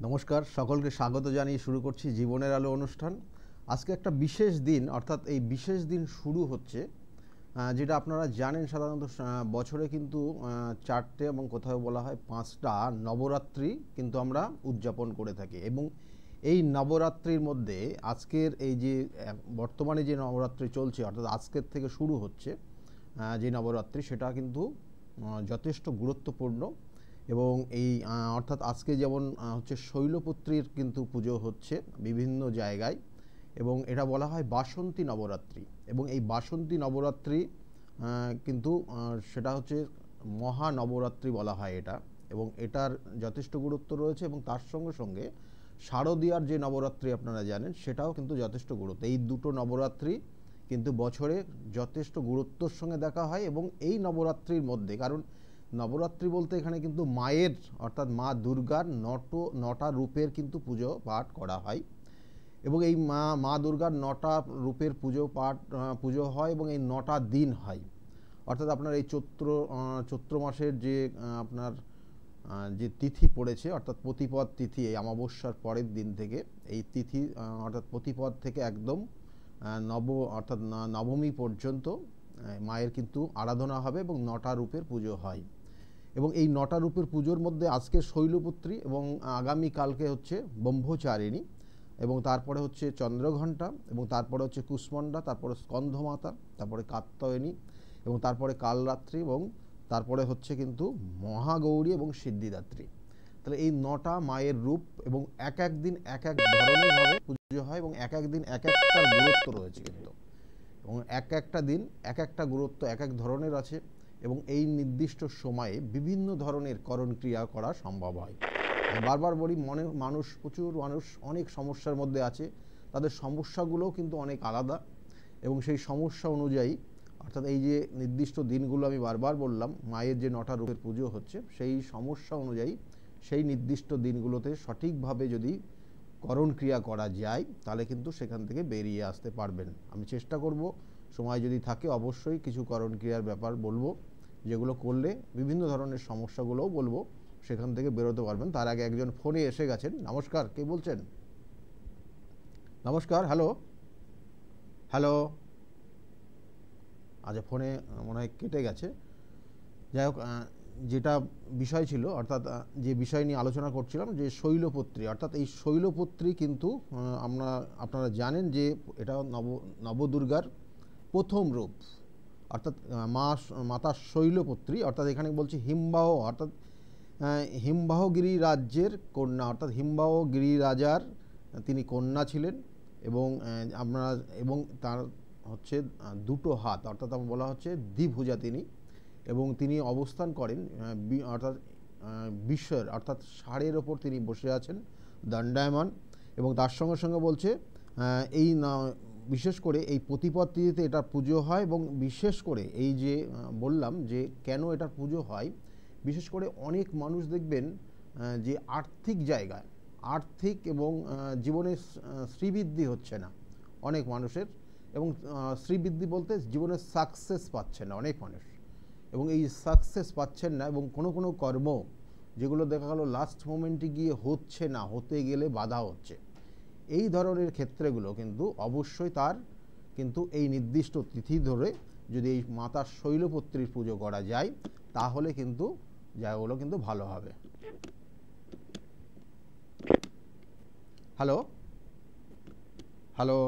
নমস্কার, সকলকে স্বাগত জানিয়ে শুরু করছি জীবনের আলো অনুষ্ঠান। আজকে একটা বিশেষ দিন, অর্থাৎ এই বিশেষ দিন শুরু হচ্ছে যেটা আপনারা জানেন সাধারণত বছরে কিন্তু চারটে এবং কোথাও বলা হয় পাঁচটা নবরাত্রি কিন্তু আমরা উদযাপন করে থাকি। এবং এই নবরাত্রির মধ্যে আজকের এই যে বর্তমানে যে নবরাত্রি চলছে, অর্থাৎ আজকের থেকে শুরু হচ্ছে যে নবরাত্রি, সেটা কিন্তু যথেষ্ট গুরুত্বপূর্ণ। এবং এই অর্থাৎ আজকে যেমন হচ্ছে শৈলপুত্রীর কিন্তু পুজো হচ্ছে বিভিন্ন জায়গায়, এবং এটা বলা হয় বাসন্তী নবরাত্রি। এবং এই বাসন্তী নবরাত্রি কিন্তু সেটা হচ্ছে মহানবরাত্রি বলা হয় এটা, এবং এটার যথেষ্ট গুরুত্ব রয়েছে। এবং তার সঙ্গে সঙ্গে শারদীয়ার যে নবরাত্রি আপনারা জানেন, সেটাও কিন্তু যথেষ্ট গুরুত্ব। এই দুটো নবরাত্রি কিন্তু বছরে যথেষ্ট গুরুত্বর সঙ্গে দেখা হয়। এবং এই নবরাত্রির মধ্যে, কারণ নবরাত্রি বলতে এখানে কিন্তু মায়ের অর্থাৎ মা দুর্গার নটা রূপের কিন্তু পুজো পাঠ করা হয়। এবং এই মা দুর্গার নটা রূপের পুজো হয় এবং এই নটা দিন হয়। অর্থাৎ আপনার এই চৈত্র মাসের যে আপনার যে তিথি পড়েছে, অর্থাৎ প্রতিপদ তিথি, এই অমাবস্যার পরের দিন থেকে এই তিথি অর্থাৎ প্রতিপদ থেকে একদম অর্থাৎ নবমী পর্যন্ত মায়ের কিন্তু আরাধনা হবে এবং নটা রূপের পুজো হয়। এবং এই নটা রূপের পুজোর মধ্যে আজকে শৈলপুত্রী এবং আগামীকালকে হচ্ছে ব্রহ্মচারিণী, এবং তারপরে হচ্ছে চন্দ্রঘণ্টা, এবং তারপরে হচ্ছে কুষ্মণ্ডা, তারপরে স্কন্ধমাতা, তারপরে কাত্যায়নী, এবং তারপরে কালরাত্রি, এবং তারপরে হচ্ছে কিন্তু মহাগৌরী এবং সিদ্ধিদাত্রী। তাহলে এই নটা মায়ের রূপ, এবং এক এক দিন এক এক ধরনেরভাবে পুজো হয় এবং এক এক দিন এক একটার গুরুত্ব রয়েছে কিন্তু, এবং এক একটা দিন এক একটা গুরুত্ব এক এক ধরনের আছে। এবং এই নির্দিষ্ট সময়ে বিভিন্ন ধরনের করণ ক্রিয়া করা সম্ভব হয়। বারবার বলি, প্রচুর মানুষ অনেক সমস্যার মধ্যে আছে, তাদের সমস্যাগুলোও কিন্তু অনেক আলাদা। এবং সেই সমস্যা অনুযায়ী, অর্থাৎ এই যে নির্দিষ্ট দিনগুলো আমি বারবার বললাম, মায়ের যে নটা রূপের পুজো হচ্ছে, সেই সমস্যা অনুযায়ী সেই নির্দিষ্ট দিনগুলোতে সঠিকভাবে যদি করণ ক্রিয়া করা যায়, তাহলে কিন্তু সেখান থেকে বেরিয়ে আসতে পারবেন। আমি চেষ্টা করব, সময় যদি থাকে অবশ্যই কিছু করণ ক্রিয়ার ব্যাপার বলবো, যেগুলো করলে বিভিন্ন ধরনের সমস্যাগুলোও বলবো, সেখান থেকে বেরোতে পারবেন। তার আগে একজন ফোনে এসে গেছেন। নমস্কার, কে বলছেন? নমস্কার, হ্যালো হ্যালো। আচ্ছা, ফোনে মনে হয় কেটে গেছে। যাই হোক, যেটা বিষয় ছিল, অর্থাৎ যে বিষয় নিয়ে আলোচনা করছিলাম, যে শৈলপুত্রী, অর্থাৎ এই শৈলপুত্রী কিন্তু আপনারা জানেন যে এটা নবদুর্গার প্রথম রূপ, অর্থাৎ মাতা শৈলপুত্রী। অর্থাৎ এখানে বলছি হিমবাহ, অর্থাৎ হিমবাহগিরি রাজ্যের কন্যা, অর্থাৎ হিমবাহগিরি রাজার তিনি কন্যা ছিলেন। এবং তার হচ্ছে দুটো হাত, অর্থাৎ বলা হচ্ছে দ্বিভুজা তিনি। এবং তিনি অবস্থান করেন অর্থাৎ বিশ্বের অর্থাৎ ষাঁড়ের ওপর তিনি বসে আছেন দণ্ডায়মান। এবং তার সঙ্গে সঙ্গে বলছে এই বিশেষ করে এই প্রতিপদ তিথিতে এটার পুজো হয়। এবং বিশেষ করে এই যে বললাম যে কেন এটার পুজো হয়, বিশেষ করে অনেক মানুষ দেখবেন যে আর্থিক এবং জীবনে শ্রীবৃদ্ধি হচ্ছে না অনেক মানুষের, এবং শ্রীবৃদ্ধি বলতে জীবনে সাকসেস পাচ্ছে না অনেক মানুষ। এবং এই সাকসেস পাচ্ছেন না, এবং কোনো কর্ম যেগুলো দেখা গেল লাস্ট মোমেন্টে গিয়ে হচ্ছে না, হতে গেলে বাধা হচ্ছে, এই ধরনের ক্ষেত্রগুলো কিন্তু অবশ্যই তার কিন্তু এই নির্দিষ্ট তিথি ধরে যদি এই মাতা শৈলপুত্রীর পুজো করা যায়, তাহলে কিন্তু জায়গাগুলো কিন্তু ভালো হবে। Hello hello.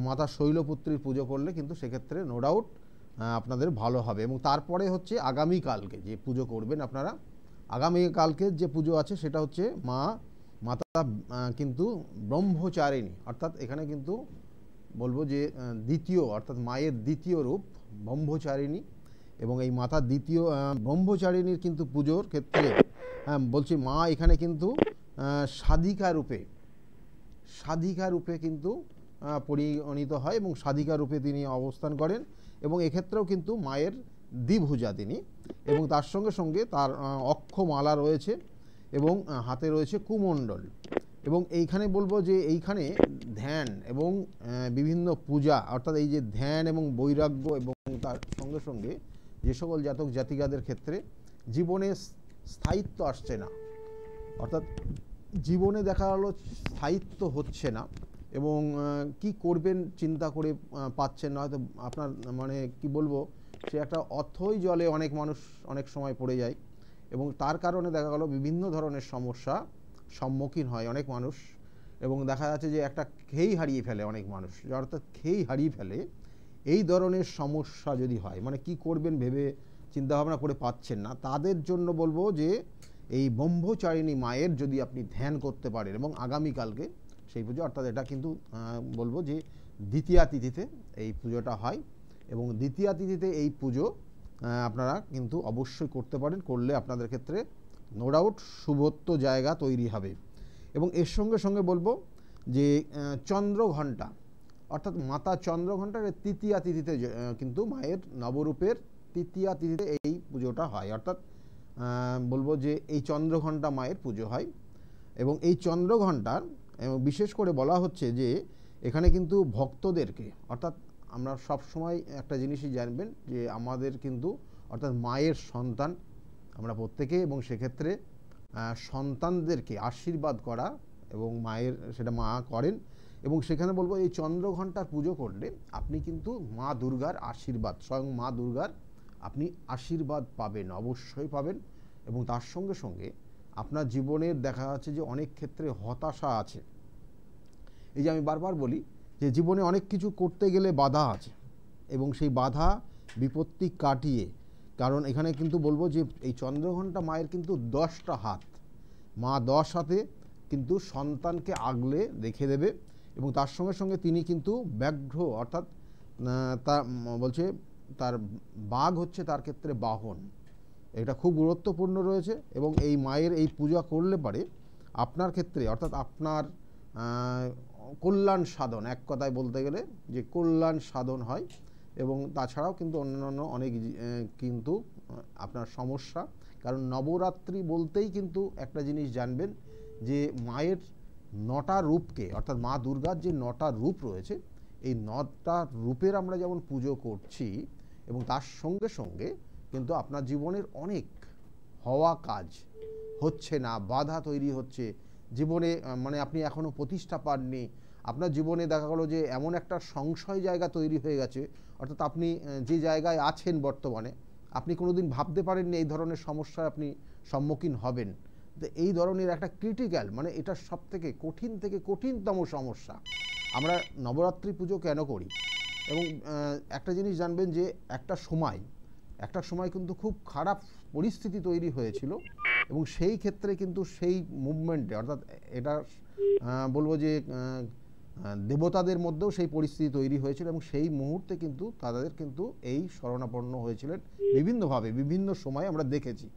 মাতা শৈলপুত্রীর পুজো করলে কিন্তু সেক্ষেত্রে নো ডাউট আপনাদের ভালো হবে। এবং তারপরে হচ্ছে আগামীকালকে যে পুজো করবেন আপনারা, আগামীকালকে যে পুজো আছে সেটা হচ্ছে মাতা কিন্তু ব্রহ্মচারিণী, অর্থাৎ এখানে কিন্তু বলবো যে দ্বিতীয়, অর্থাৎ মায়ের দ্বিতীয় রূপ ব্রহ্মচারিণী। এবং এই মাতা দ্বিতীয় ব্রহ্মচারিণীর কিন্তু পুজোর ক্ষেত্রে বলছি মা এখানে কিন্তু সাধিকা রূপে কিন্তু পরিগণিত হয়, এবং সাধিকা রূপে তিনি অবস্থান করেন। এবং এক্ষেত্রেও কিন্তু মায়ের দ্বিভুজা তিনি, এবং তার সঙ্গে সঙ্গে তার অক্ষমালা রয়েছে এবং হাতে রয়েছে কুমণ্ডল। এবং এইখানে বলবো যে এইখানে ধ্যান এবং বিভিন্ন পূজা, অর্থাৎ এই যে ধ্যান এবং বৈরাগ্য, এবং তার সঙ্গে সঙ্গে যে সকল জাতক জাতিকাদের ক্ষেত্রে জীবনে স্থায়িত্ব আসছে না, অর্থাৎ জীবনে দেখা গেলো স্থায়িত্ব হচ্ছে না, এবং কি করবেন চিন্তা করে পাচ্ছেন না। হয়তো আপনার মানে কি বলবো, সে একটা অথই জলে অনেক মানুষ অনেক সময় পড়ে যায়, এবং তার কারণে দেখা গেল বিভিন্ন ধরনের সমস্যা সম্মুখীন হয় অনেক মানুষ, এবং দেখা যাচ্ছে যে একটা খেই হারিয়ে ফেলে অনেক মানুষ, অর্থাৎ খেই হারিয়ে ফেলে। এই ধরনের সমস্যা যদি হয়, মানে কি করবেন ভেবে চিন্তাভাবনা করে পাচ্ছেন না, তাদের জন্য বলবো যে এই ব্রহ্মচারিণী মায়ের যদি আপনি ধ্যান করতে পারেন, এবং আগামীকালকে সেই পুজো, অর্থাৎ এটা কিন্তু বলবো যে দ্বিতীয়া তিথিতে এই পুজোটা হয়, এবং দ্বিতীয়া তিথিতে এই পুজো আপনারা কিন্তু অবশ্যই করতে পারেন। করলে আপনাদের ক্ষেত্রে নো ডাউট শুভত্ব জায়গা তৈরি হবে। এবং এর সঙ্গে সঙ্গে বলবো যে চন্দ্রঘণ্টা, অর্থাৎ মাতা চন্দ্রঘণ্টার তৃতীয়া তিথিতে কিন্তু মায়ের নবরূপের তৃতীয়া তিথিতে এই পুজোটা হয়, অর্থাৎ বলবো যে এই চন্দ্রঘণ্টা মায়ের পুজো হয়। এবং এই চন্দ্রঘণ্টার বিশেষ করে বলা হচ্ছে যে এখানে কিন্তু ভক্তদেরকে, অর্থাৎ আমরা সব সময় একটা জিনিসই জানবেন যে আমাদের কিন্তু অর্থাৎ মায়ের সন্তান আমরা প্রত্যেকে, এবং সেক্ষেত্রে সন্তানদেরকে আশীর্বাদ করা, এবং মায়ের সেটা মা করেন। এবং সেখানে বলবো এই চন্দ্রঘণ্টার পুজো করলে আপনি কিন্তু মা দুর্গার আশীর্বাদ, স্বয়ং মা দুর্গার আপনি আশীর্বাদ পাবেন, অবশ্যই পাবেন। এবং তার সঙ্গে সঙ্গে আপনার জীবনের দেখা যাচ্ছে যে অনেক ক্ষেত্রে হতাশা আছে। এই যে আমি বারবার বলি যে জীবনে অনেক কিছু করতে গেলে বাধা আছে, এবং সেই বাধা বিপত্তি কাটিয়ে, কারণ এখানে কিন্তু বলবো যে এই চন্দ্রঘণ্টা মায়ের কিন্তু 10টা হাত, মা 10 হাতে কিন্তু সন্তানকে আগলে রেখে দেবে। এবং তার সঙ্গে সঙ্গে তিনি কিন্তু ব্যাঘ্র, অর্থাৎ তা বলছে তার বাঘ হচ্ছে তার ক্ষেত্রে বাহন, এটা খুব গুরুত্বপূর্ণ রয়েছে। এবং এই মায়ের এই পূজা করলে পারে আপনার ক্ষেত্রে, অর্থাৎ আপনার কল্যাণ সাধন, এক কথায় বলতে গেলে যে কল্যাণ সাধন হয়। এবং তাছাড়াও কিন্তু অন্যান্য অনেক কিন্তু আপনার সমস্যা, কারণ নবরাত্রি বলতেই কিন্তু একটা জিনিস জানবেন যে মায়ের 9টা রূপকে, অর্থাৎ মা দুর্গার যে 9টা রূপ রয়েছে, এই 9টা রূপের আমরা যেমন পুজো করছি, এবং তার সঙ্গে সঙ্গে কিন্তু আপনার জীবনের অনেক হওয়া কাজ হচ্ছে না, বাধা তৈরি হচ্ছে জীবনে, মানে আপনি এখনও প্রতিষ্ঠা পাননি, আপনার জীবনে দেখা গেলো যে এমন একটা সংশয় জায়গা তৈরি হয়ে গেছে, অর্থাৎ আপনি যে জায়গায় আছেন বর্তমানে, আপনি কোনোদিন ভাবতে পারেননি এই ধরনের সমস্যায় আপনি সম্মুখীন হবেন। তো এই ধরনের একটা ক্রিটিক্যাল, মানে এটা সব থেকে কঠিনতম সমস্যা। আমরা নবরাত্রি পুজো কেন করি? এবং একটা জিনিস জানবেন যে একটা সময় কিন্তু খুব খারাপ পরিস্থিতি তৈরি হয়েছিল, এবং সেই ক্ষেত্রে কিন্তু সেই মুভমেন্টে, অর্থাৎ এটা বলবো যে দেবতাদের মধ্যেও সেই পরিস্থিতি তৈরি হয়েছিল, এবং সেই মুহূর্তে কিন্তু তাদের কিন্তু এই শরণাপন্ন হয়েছিলেন বিভিন্নভাবে, বিভিন্ন সময় আমরা দেখেছি।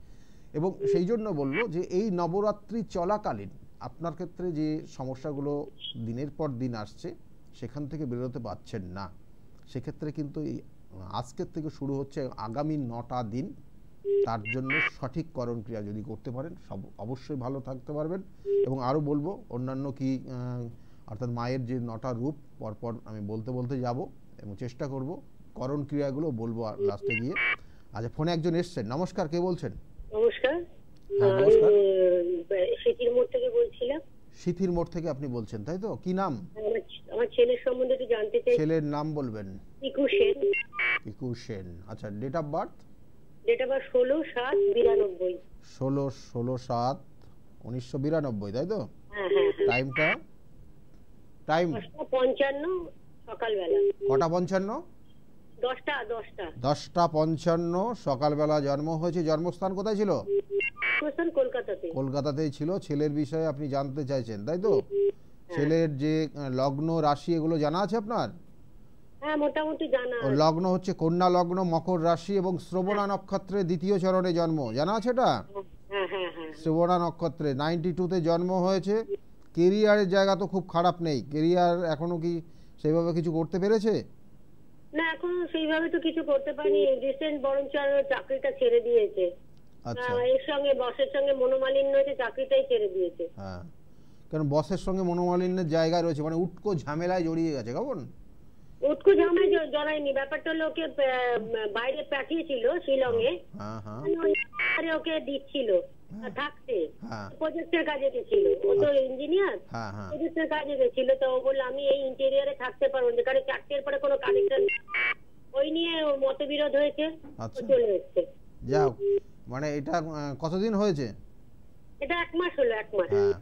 এবং সেই জন্য বলবো যে এই নবরাত্রি চলাকালীন আপনার ক্ষেত্রে যে সমস্যাগুলো দিনের পর দিন আসছে, সেখান থেকে বেরোতে পারছেন না, সেক্ষেত্রে কিন্তু এই আজকের থেকে শুরু হচ্ছে আগামী 9টা দিন, তার জন্য সঠিক করণ ক্রিয়া যদি করতে পারেন সব অবশ্যই ভালো থাকতে পারবেন। এবং আরও বলবো অন্যান্য কি, অর্থাৎ মায়ের যে 9টা রূপ পরপর আমি বলতে যাব, এবং চেষ্টা করব করণ ক্রিয়াগুলো বলবো লাস্টে গিয়ে। আচ্ছা, ফোনে একজন এসছেন। নমস্কার, কে বলছেন? নমস্কার, হ্যাঁ নমস্কার। সিটির মোড় থেকে বলছিলাম। সিথির মোড় থেকে আপনি বলছেন, তাই তো? কি নাম? আমার ছেলের সম্বন্ধে একটু জানতে চাই। ছেলের নাম বলবেন? পিকু সেন। পিকু সেন। আচ্ছা, date of birth? Date of birth 16/7/92। 16/7/1992, তাই তো? হ্যাঁ হ্যাঁ। টাইমটা? টাইম 10:55 সকালবেলা। কটা 55? 10টা 10:55 সকালবেলা জন্ম হয়েছে। জন্মস্থান কোথায় ছিল? কলকাতাতে। কলকাতাতেই ছিল। ছেলের বিষয়ে আপনি জানতে চাইছেন, তাই তো? ছেলের যে লগ্ন রাশি এগুলো জানা আছে আপনার? হ্যাঁ, মোটামুটি জানা আছে। লগ্ন হচ্ছে কন্যা লগ্ন, মকর রাশি, এবং শ্রবণা নক্ষত্রে 2য় চরণে জন্ম, জানা আছে এটা? হ্যাঁ হ্যাঁ হ্যাঁ। শ্রবণা নক্ষত্রে 92-তে জন্ম হয়েছে। কেরিয়ারের জায়গা তো খুব খারাপ নেই, কেরিয়ার এখনো কি সেইভাবে কিছু করতে পেরেছে? না, এখন সেইভাবে তো কিছু করতে পারিনি। রিসেন্ট বরঞ্চ চাকরিটা ছেড়ে দিয়েছে। আচ্ছা, এর সঙ্গে বসের সঙ্গে মনোমালিন্য হয়েছে, চাকরিটাই ছেড়ে দিয়েছে। হ্যাঁ, কারণ বসের সঙ্গে মনোমালিন্যের জায়গা রয়েছে, মানে উটকো ঝামেলায় জড়িয়ে গেছে। কেমন উটকো ঝামেলায় জড়ায়নি, ব্যাপারটা লোকে বাইরে পাঠিয়েছিল শিলংয়ে। হ্যাঁ হ্যাঁ। করে ওকে দিচ্ছিল থাকতে, হ্যাঁ প্রজেক্টের কাজে গেছিল, ও তো ইঞ্জিনিয়ার, হ্যাঁ হ্যাঁ প্রজেক্টের কাজে গেছিল। তো ও বললো আমি এই ইন্টেরিয়ারে থাকতে পারবো না, কারণ 4টের পরে কোনো কানেকশন, ওই নিয়ে ওর মতবিরোধ হয়েছে, ও আচ্ছা চলে এসছে। যাও, মানে এটা কতদিন হয়েছে? এটা 1 মাস হলো, 1 মাস, হ্যাঁ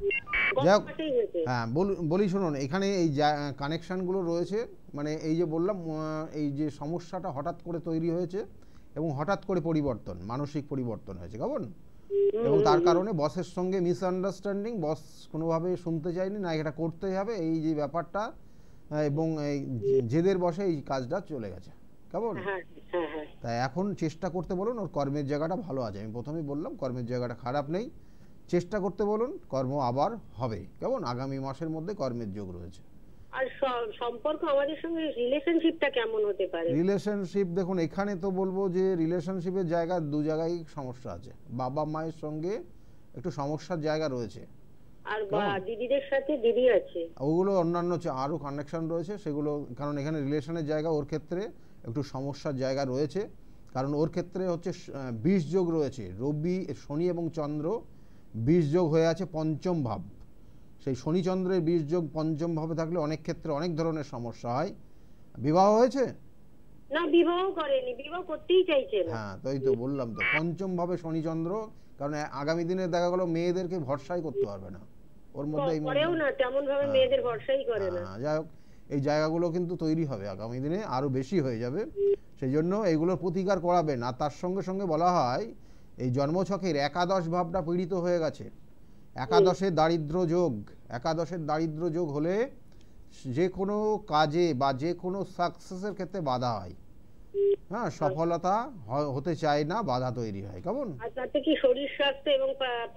গত যাই হোক, মাসেই হয়েছে। হ্যাঁ বলি শুনুন, এখানে এই কানেকশানগুলো রয়েছে, মানে এই যে বললাম এই যে সমস্যাটা হঠাৎ করে তৈরি হয়েছে এবং হঠাৎ করে পরিবর্তন, মানসিক পরিবর্তন হয়েছে কেমন, এবং তার কারণে বসের সঙ্গে মিসআন্ডারস্ট্যান্ডিং, বস কোনোভাবে শুনতে চায়নি, না এটা করতেই হবে এই যে ব্যাপারটা, এবং এই জেদের বসে এই কাজটা চলে গেছে কেমন। হ্যাঁ হ্যাঁ হ্যাঁ। তাই এখন চেষ্টা করতে বলুন, ওর কর্মের জায়গাটা ভালো আছে, আমি প্রথমেই বললাম কর্মের জায়গাটা খারাপ নেই, চেষ্টা করতে বলুন, কর্ম আবার হবে কেমন, আগামী মাসের মধ্যে কর্মের যোগ রয়েছে। আর সম্পর্ক আমাদের সঙ্গে রিলেশনশিপটা কেমন হতে পারে? রিলেশনশিপ দেখুন, এখানে তো বলবো যে রিলেশনশিপের জায়গা দু জায়গায় সমস্যা আছে, বাবা মায়ের সঙ্গে একটু সমস্যার জায়গা রয়েছে, আর দিদিদের সাথে দিদি আছে, ওগুলো অন্যান্য আরও কানেকশন রয়েছে সেগুলো, কারণ এখানে রিলেশনের জায়গা ওর ক্ষেত্রে একটু সমস্যার জায়গা রয়েছে, কারণ ওর ক্ষেত্রে হচ্ছে 20 যোগ রয়েছে, রবি শনি এবং চন্দ্র 20 যোগ হয়ে আছে পঞ্চম ভাব, সেই শনি চন্দ্রের 20 যোগ পঞ্চম ভাবে থাকলে অনেক ক্ষেত্রে অনেক ধরনের সমস্যা হয়। বিবাহ হয়েছে? না, বিবাহ করেনি, বিবাহ করতেই চাইছে না। হ্যাঁ তাই তো বললাম তো, পঞ্চম ভাবে শনি চন্দ্র, কারণ আগামী দিনে দেখা গেল মেয়েদেরকে ভরসাই করতে পারবে না, ওর মধ্যে করেও না তেমন ভাবে, মেয়েদের ভরসাই করে না। যাই হোক, এই জায়গাগুলো কিন্তু তৈরি হবে আগামী দিনে, আরো বেশি হয়ে যাবে, সেই জন্য এইগুলোর প্রতিকার করাবেন। আর তার সঙ্গে সঙ্গে বলা হয় এই জন্মছকের একাদশ ভাবটা পীড়িত হয়ে গেছে, একাদশের দারিদ্র যোগ, একাদশের দারিদ্র যোগ হলে যে কোনো কাজে বা যে কোনো সাকসেসের ক্ষেত্রে বাধা হয়, হ্যাঁ সফলতা হতে চায় না, বাধা তৈরি হয় কেমন। আর তাতে কি শরীর স্বাস্থ্য এবং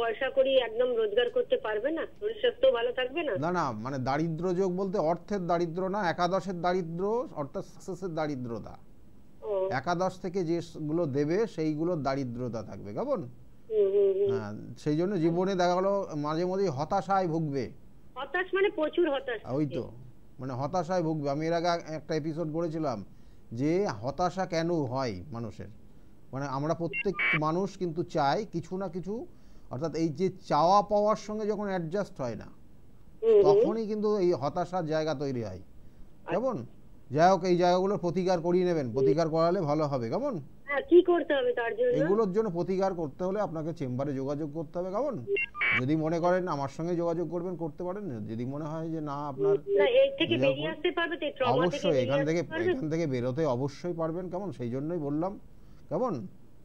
পয়সা করি একদম রোজগার করতে পারবে না, শরীর স্বাস্থ্য ভালো থাকবে না? না না, মানে দারিদ্র যোগ বলতে অর্থের দারিদ্র না, একাদশের দারিদ্র অর্থাৎ সাকসেসের দারিদ্রতা, একাদশ থেকে যেগুলো দেবে সেইগুলোর দারিদ্রতা থাকবে কেমন। হ্যাঁ সেই জন্য জীবনে দেখা গেলো মাঝে মাঝে হতাশায় ভুগবে, হতাশ মানে প্রচুর হতাশ, ওই তো মানে হতাশায় ভুগবে। আমি এর আগে একটা এপিসোড করেছিলাম যে হতাশা কেন হয় মানুষের, মানে আমরা প্রত্যেক মানুষ কিন্তু চাই কিছু না কিছু, অর্থাৎ এই যে চাওয়া পাওয়ার সঙ্গে যখন অ্যাডজাস্ট হয় না তখনই কিন্তু এই হতাশার জায়গা তৈরি হয় কেমন। যাই হোক, এই জায়গাগুলোর প্রতিকার করিয়ে নেবেন, প্রতিকার করালে ভালো হবে কেমন। কি করতে হবে তার জন্য? এগুলোর জন্য প্রতিকার করতে হলে আপনাকে চেম্বারে যোগাযোগ করতে হবে কেমন। যদি মনে করেন আমার সঙ্গে যোগাযোগ করবেন করতে পারেন, যদি মনে হয় যে না আপনার অবশ্যই এখান থেকে বেরোতে অবশ্যই পারবেন কেমন, সেই জন্যই বললাম কেমন।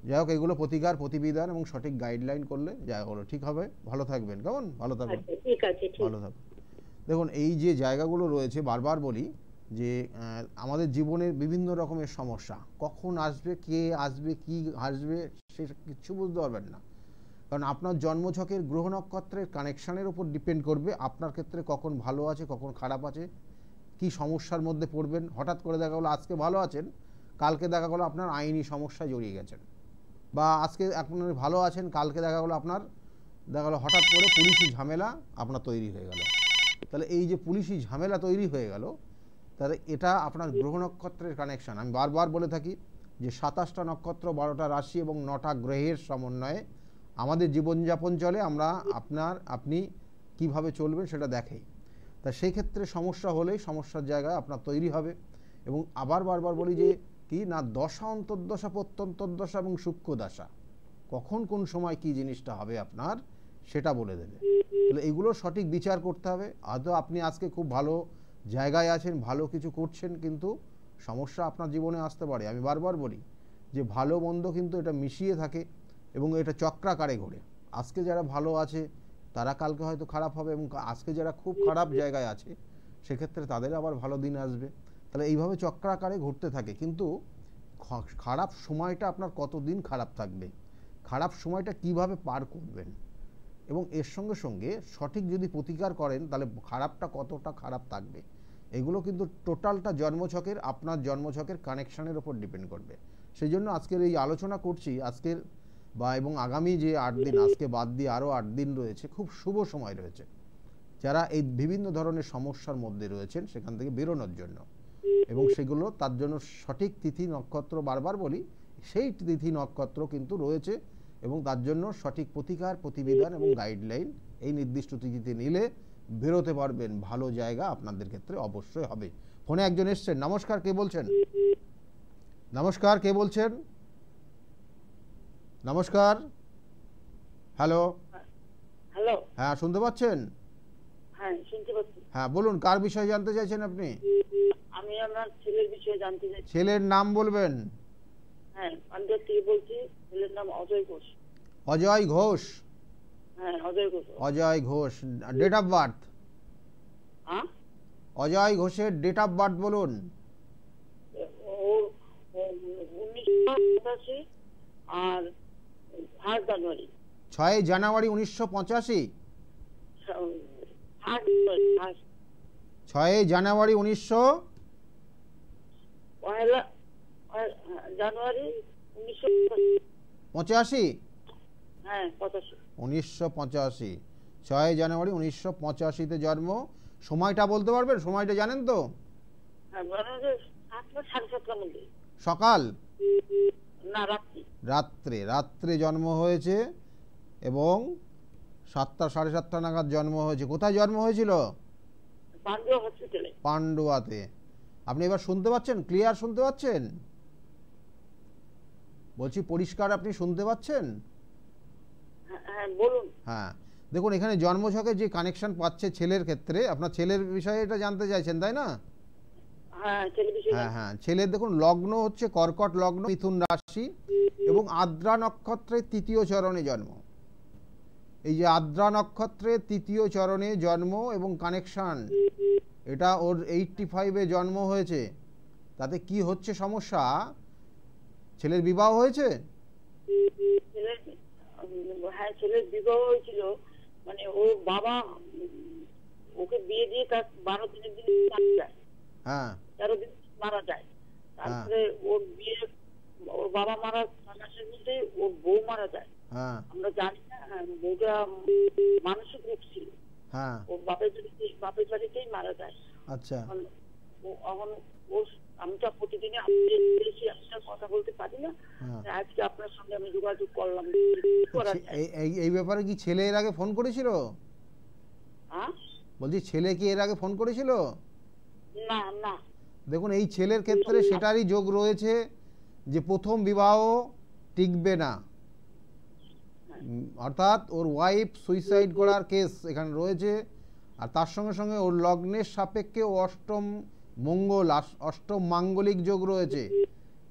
যাই হোক, এগুলো প্রতিকার প্রতিবিধান এবং সঠিক গাইডলাইন করলে জায়গাগুলো ঠিক হবে। ভালো থাকবেন কেমন, ভালো থাকবেন, ঠিক আছে, ভালো থাকবেন। দেখুন এই যে জায়গাগুলো রয়েছে, বারবার বলি যে আমাদের জীবনের বিভিন্ন রকমের সমস্যা কখন আসবে, কে আসবে, কি আসবে, সে কিছু বুঝতে পারবেন না, কারণ আপনার জন্মছকের গ্রহ নক্ষত্রের কানেকশানের উপর ডিপেন্ড করবে আপনার ক্ষেত্রে কখন ভালো আছে কখন খারাপ আছে, কি সমস্যার মধ্যে পড়বেন। হঠাৎ করে দেখা গেলো আজকে ভালো আছেন, কালকে দেখা গেলো আপনার আইনি সমস্যায় জড়িয়ে গেছেন, বা আজকে আপনার ভালো আছেন, কালকে দেখা গেলো আপনার দেখা গেলো হঠাৎ করে পুলিশি ঝামেলা আপনার তৈরি হয়ে গেল। তাহলে এই যে পুলিশি ঝামেলা তৈরি হয়ে গেল, তাহলে এটা আপনার গ্রহ নক্ষত্রের কানেকশান। আমি বারবার বলে থাকি যে 27টা নক্ষত্র, 12টা রাশি এবং 9টা গ্রহের সমন্বয়ে আমাদের জীবনযাপন চলে, আমরা আপনি কিভাবে চলবেন সেটা দেখেই। তা সেই ক্ষেত্রে সমস্যা হলেই সমস্যার জায়গায় আপনার তৈরি হবে। এবং আবার বারবার বলি যে কি না, দশা অন্তর্দশা প্রত্যন্তর্দশা এবং সূক্ষ্ম দশা, কখন কোন সময় কি জিনিসটা হবে আপনার সেটা বলে দেবে। তাহলে এগুলো সঠিক বিচার করতে হবে। হয়তো আপনি আজকে খুব ভালো জায়গায় আছেন, ভালো কিছু করছেন, কিন্তু সমস্যা আপনার জীবনে আসতে পারে। আমি বারবার বলি যে ভালো মন্দ কিন্তু এটা মিশিয়ে থাকে এবং এটা চক্রাকারে ঘোরে। আজকে যারা ভালো আছে তারা কালকে হয়তো খারাপ হবে, এবং আজকে যারা খুব খারাপ জায়গায় আছে সেক্ষেত্রে তাদের আবার ভালো দিন আসবে। তাহলে এইভাবে চক্রাকারে ঘুরতে থাকে। কিন্তু খারাপ সময়টা আপনার কতদিন খারাপ থাকবে, খারাপ সময়টা কিভাবে পার করবেন, এবং এর সঙ্গে সঙ্গে সঠিক যদি প্রতিকার করেন তাহলে খারাপটা কতটা খারাপ থাকবে, এগুলো কিন্তু টোটালটা জন্মছকের, আপনার জন্মছকের কানেকশানের ওপর ডিপেন্ড করবে। সেই জন্য আজকের এই আলোচনা করছি, আজকের এবং আগামী যে 8 দিন, আজকে বাদ দিয়ে আরও 8 দিন রয়েছে, খুব শুভ সময় রয়েছে যারা এই বিভিন্ন ধরনের সমস্যার মধ্যে রয়েছেন সেখান থেকে বেরোনোর জন্য। এবং সেগুলো তার জন্য সঠিক তিথি নক্ষত্র, বারবার বলি সেই তিথি নক্ষত্র কিন্তু রয়েছে এবং তার জন্য সঠিক প্রতিকার, প্রতিবিধান এবং গাইডলাইন এই নির্দিষ্ট তিথিতে নিলে বেরোতে পারবেন, ভালো জায়গা আপনাদের ক্ষেত্রে অবশ্যই হবে। ফোনে একজন এসছেন। নমস্কার, কে বলছেন? নমস্কার, কে বলছেন? নমস্কার। হ্যালো। হ্যালো। হ্যাঁ, শুনতে পাচ্ছেন? হ্যাঁ, শুনতে পাচ্ছি। হ্যাঁ, বলুন, কার বিষয়ে জানতে চাইছেন আপনি? আমি আমার ছেলের বিষয়ে জানতে চাই। ছেলের নাম বলবেন? হ্যাঁ, পান্ডুয়া থেকে বলছি। ছেলের নাম অজয় ঘোষ। অজয় ঘোষ? হ্যাঁ, Ajay Ghosh. Ajay Ghosh. Date of birth? হ্যাঁ, অজয় ঘোষের ডেট অফ বার্থ বলুন। ওর 1985 আর 8 জানুয়ারি। 6 জানুয়ারি 1985? 6 জানুয়ারি জানুয়ারি 1985। হ্যাঁ, 85। 1985। 6 জানুয়ারি 1985-তে জন্ম। সময়টা বলতে পারবেন? সময়টা জানেন তো? হ্যাঁ, 7:30 মধ্যে। সকাল না, রাত্রি। রাত্রে জন্ম হয়েছে এবং 7টা 7:30 নাগাদ জন্ম হয়েছে। কোথায় জন্ম হয়েছিল? পান্ডুয়া হসপিটালে। পান্ডুয়াতে। আপনি এবার শুনতে পাচ্ছেন? ক্লিয়ার শুনতে পাচ্ছেন? বলছি, পরিষ্কার আপনি শুনতে পাচ্ছেন? হ্যাঁ, বলুন। হ্যাঁ, দেখুন, এখানে জন্মছকে যে কানেকশন পাচ্ছে ছেলের ক্ষেত্রে, আপনার ছেলের বিষয়ে এটা জানতে চাইছেন, তাই না? হ্যাঁ, টেলিভিশন। হ্যাঁ, ছেলের দেখুন লগ্ন হচ্ছে কর্কট লগ্ন, মিথুন রাশি এবং আদ্রা নক্ষত্রের 3য় চরণে জন্ম। এই যে আদ্রা নক্ষত্রের 3য় চরণে জন্ম এবং কানেকশন, এটা ওর 85-এ জন্ম হয়েছে। তাতে কি হচ্ছে সমস্যা? ছেলের বিবাহ হয়েছে? হ্যাঁ, ছেলের বিবাহ হয়েছিল। মানে ওর বাবা ওকে বিয়ে দিয়ে তার 12 দিনের দিন মারা যায়। হ্যাঁ, 13 দিন মারা যায়। তারপরে ওর বিয়ে, ওর বাবা মারা 6 মাসের মধ্যে ওর বউ মারা যায়। হ্যাঁ, আমরা জানি না, বউটা মানসিক রোগ ছিল। হ্যাঁ, ওর বাপের বাড়িতেই মারা যায়। আচ্ছা। এখন আমি তো প্রতিদিনই কথা বলতে পারি না। আজকে আপনার সঙ্গে আমি যোগাযোগ করলাম। এই ব্যাপারে কি ছেলে এর আগে ফোন করেছিল? বলছি, ছেলে কি এর আগে ফোন করেছিল? না, না। দেখুন, এই ছেলের ক্ষেত্রে সেটারই যোগ রয়েছে যে প্রথম বিবাহ টিকবে না, অর্থাৎ ওর ওয়াইফ সুইসাইড করার কেস এখানে রয়েছে। আর তার সঙ্গে সঙ্গে ওর লগ্নের সাপেক্ষে অষ্টম মঙ্গল, অষ্টম মাঙ্গলিক যোগ রয়েছে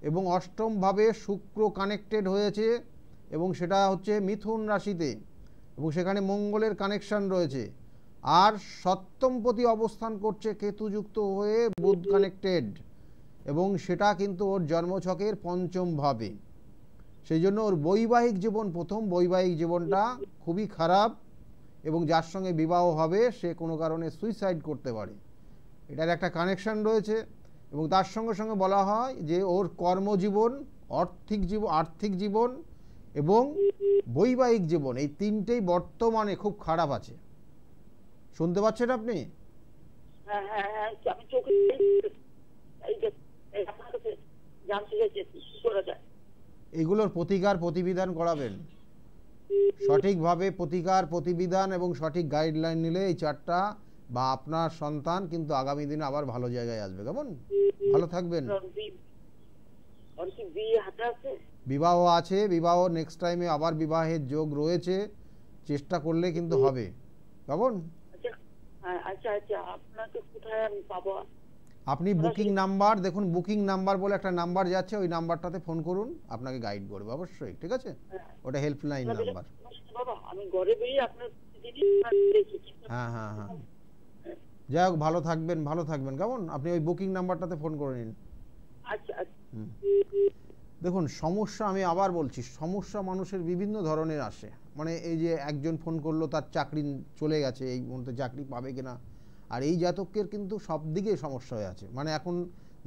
এবং অষ্টমভাবে শুক্র কানেক্টেড হয়েছে এবং সেটা হচ্ছে মিথুন রাশিতে এবং সেখানে মঙ্গলের কানেকশন রয়েছে। আর সপ্তমপতি অবস্থান করছে কেতুযুক্ত হয়ে, বুধ কানেক্টেড, এবং সেটা কিন্তু ওর জন্মছকের 5ম ভাবে। সেই জন্য ওর বৈবাহিক জীবন, প্রথম বৈবাহিক জীবনটা খুবই খারাপ এবং যার সঙ্গে বিবাহ হবে সে কোনো কারণে সুইসাইড করতে পারে। এটার একটা কানেকশন রয়েছে এবং তার সঙ্গে সঙ্গে বলা হয় যে ওর কর্মজীবন, আর্থিক জীবন এবং বৈবাহিক জীবন, এই 3টেই বর্তমানে খুব খারাপ আছে। শুনতে পাচ্ছেন আপনি? হ্যাঁ, হ্যাঁ, হ্যাঁ, আমি চোখে জানতে চাইছি কি করা যায়। এগুলোর প্রতিকার, প্রতিবিধান করাবেন সঠিকভাবে। প্রতিকার, প্রতিবিধান এবং সঠিক গাইডলাইন নিলে এই 4টা বা আপনার সন্তান কিন্তু আগামী দিনে আবার ভালো জায়গায় আসবে। কেমন? ভালো থাকবেন। বিবাহ আছে, বিবাহ নেক্সট টাইমে আবার বিবাহের যোগ রয়েছে, চেষ্টা করলে কিন্তু হবে। কেমন? আচ্ছা, আপনাকে কোথায় আমি পাবো? আপনি বুকিং নাম্বার দেখুন, বুকিং নাম্বার বলে একটা নাম্বার যাচ্ছে, ওই নাম্বারটাতে ফোন করুন, আপনাকে গাইড করবে অবশ্যই। ঠিক আছে? ওটা হেল্পলাইন নাম্বার। আমি ঘরে বেরিয়ে আপনার হ্যাঁ, হ্যাঁ, হ্যাঁ, যাই হোক, ভালো থাকবেন। কেমন? আপনি ওই বুকিং নাম্বারটাতে ফোন করে নিন। আচ্ছা। দেখুন, সমস্যা, আমি আবার বলছি, সমস্যা মানুষের বিভিন্ন ধরনের আসে। মানে এই যে একজন ফোন করলো, তার চাকরি চলে গেছে, এই মুহূর্তে চাকরি পাবে কিনা। আর এই জাতকের কিন্তু সব দিকে সমস্যা হয়ে আছে। মানে এখন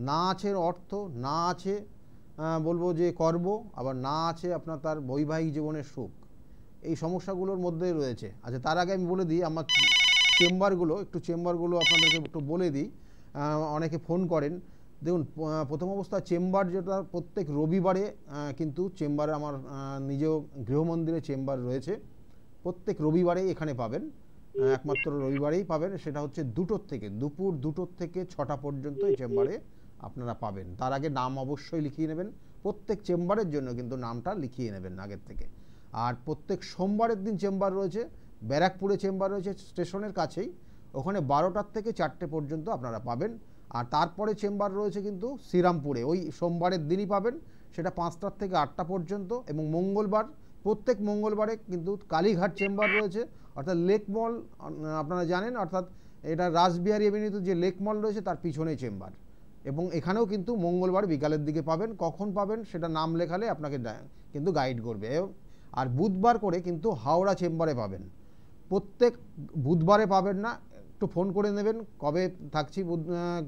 না আছে অর্থ, না আছে বলবো যে কর্ম, আবার না আছে আপনার তার বৈবাহিক জীবনের সুখ। এই সমস্যাগুলোর মধ্যেই রয়েছে। আচ্ছা, তার আগে আমি বলে দিই আমার চেম্বারগুলো আপনাদেরকে একটু বলে দিই। অনেকে ফোন করেন দেখুন প্রথম অবস্থা চেম্বার যেটা প্রত্যেক রবিবারে কিন্তু চেম্বারে আমার নিজেও গৃহমন্দিরে চেম্বার রয়েছে, প্রত্যেক রবিবারেই এখানে পাবেন, একমাত্র রবিবারেই পাবেন, সেটা হচ্ছে দুপুর 2টোর থেকে 6টা পর্যন্ত এই চেম্বারে আপনারা পাবেন। তার আগে নাম অবশ্যই লিখিয়ে নেবেন, প্রত্যেক চেম্বারের জন্য কিন্তু নামটা লিখিয়ে নেবেন আগের থেকে। আর প্রত্যেক সোমবারের দিন চেম্বার রয়েছে, ব্যারাকপুরে চেম্বার রয়েছে স্টেশনের কাছেই, ওখানে 12টার থেকে 4টে পর্যন্ত আপনারা পাবেন। আর তারপরে চেম্বার রয়েছে কিন্তু শ্রীরামপুরে, ওই সোমবারের দিনই পাবেন, সেটা 5টার থেকে 8টা পর্যন্ত। এবং মঙ্গলবার, প্রত্যেক মঙ্গলবারে কিন্তু কালীঘাট চেম্বার রয়েছে, অর্থাৎ লেক মল আপনারা জানেন, অর্থাৎ এটা রাসবিহারী এভিনিউতে যে লেক মল রয়েছে তার পিছনেই চেম্বার। এবং এখানেও কিন্তু মঙ্গলবার বিকালের দিকে পাবেন, কখন পাবেন সেটা নাম লেখালে আপনাকে কিন্তু গাইড করবে। আর বুধবার করে কিন্তু হাওড়া চেম্বারে পাবেন, প্রত্যেক বুধবারে পাবেন না, একটু ফোন করে নেবেন কবে থাকছি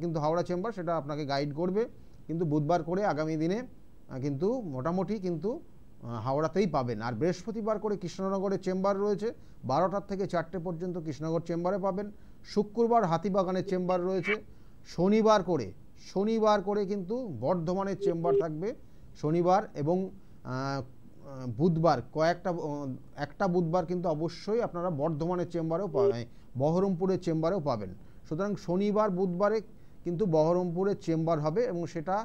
কিন্তু হাওড়া চেম্বার সেটা আপনাকে গাইড করবে। কিন্তু বুধবার করে আগামী দিনে কিন্তু মোটামুটি কিন্তু হাওড়াতেই পাবেন। আর বৃহস্পতিবার করে কৃষ্ণনগরের চেম্বার রয়েছে, 12টার থেকে 4টে পর্যন্ত কৃষ্ণনগর চেম্বারে পাবেন। শুক্রবার হাতিবাগানের চেম্বার রয়েছে। শনিবার করে কিন্তু বর্ধমানের চেম্বার থাকবে শনিবার, এবং বুধবার একটা বুধবার কিন্তু অবশ্যই আপনারা বর্ধমানের চেম্বারেও পাবেন, বহরমপুরের চেম্বারেও পাবেন। সুতরাং শনিবার বুধবারে কিন্তু বহরমপুরের চেম্বার হবে, এবং সেটা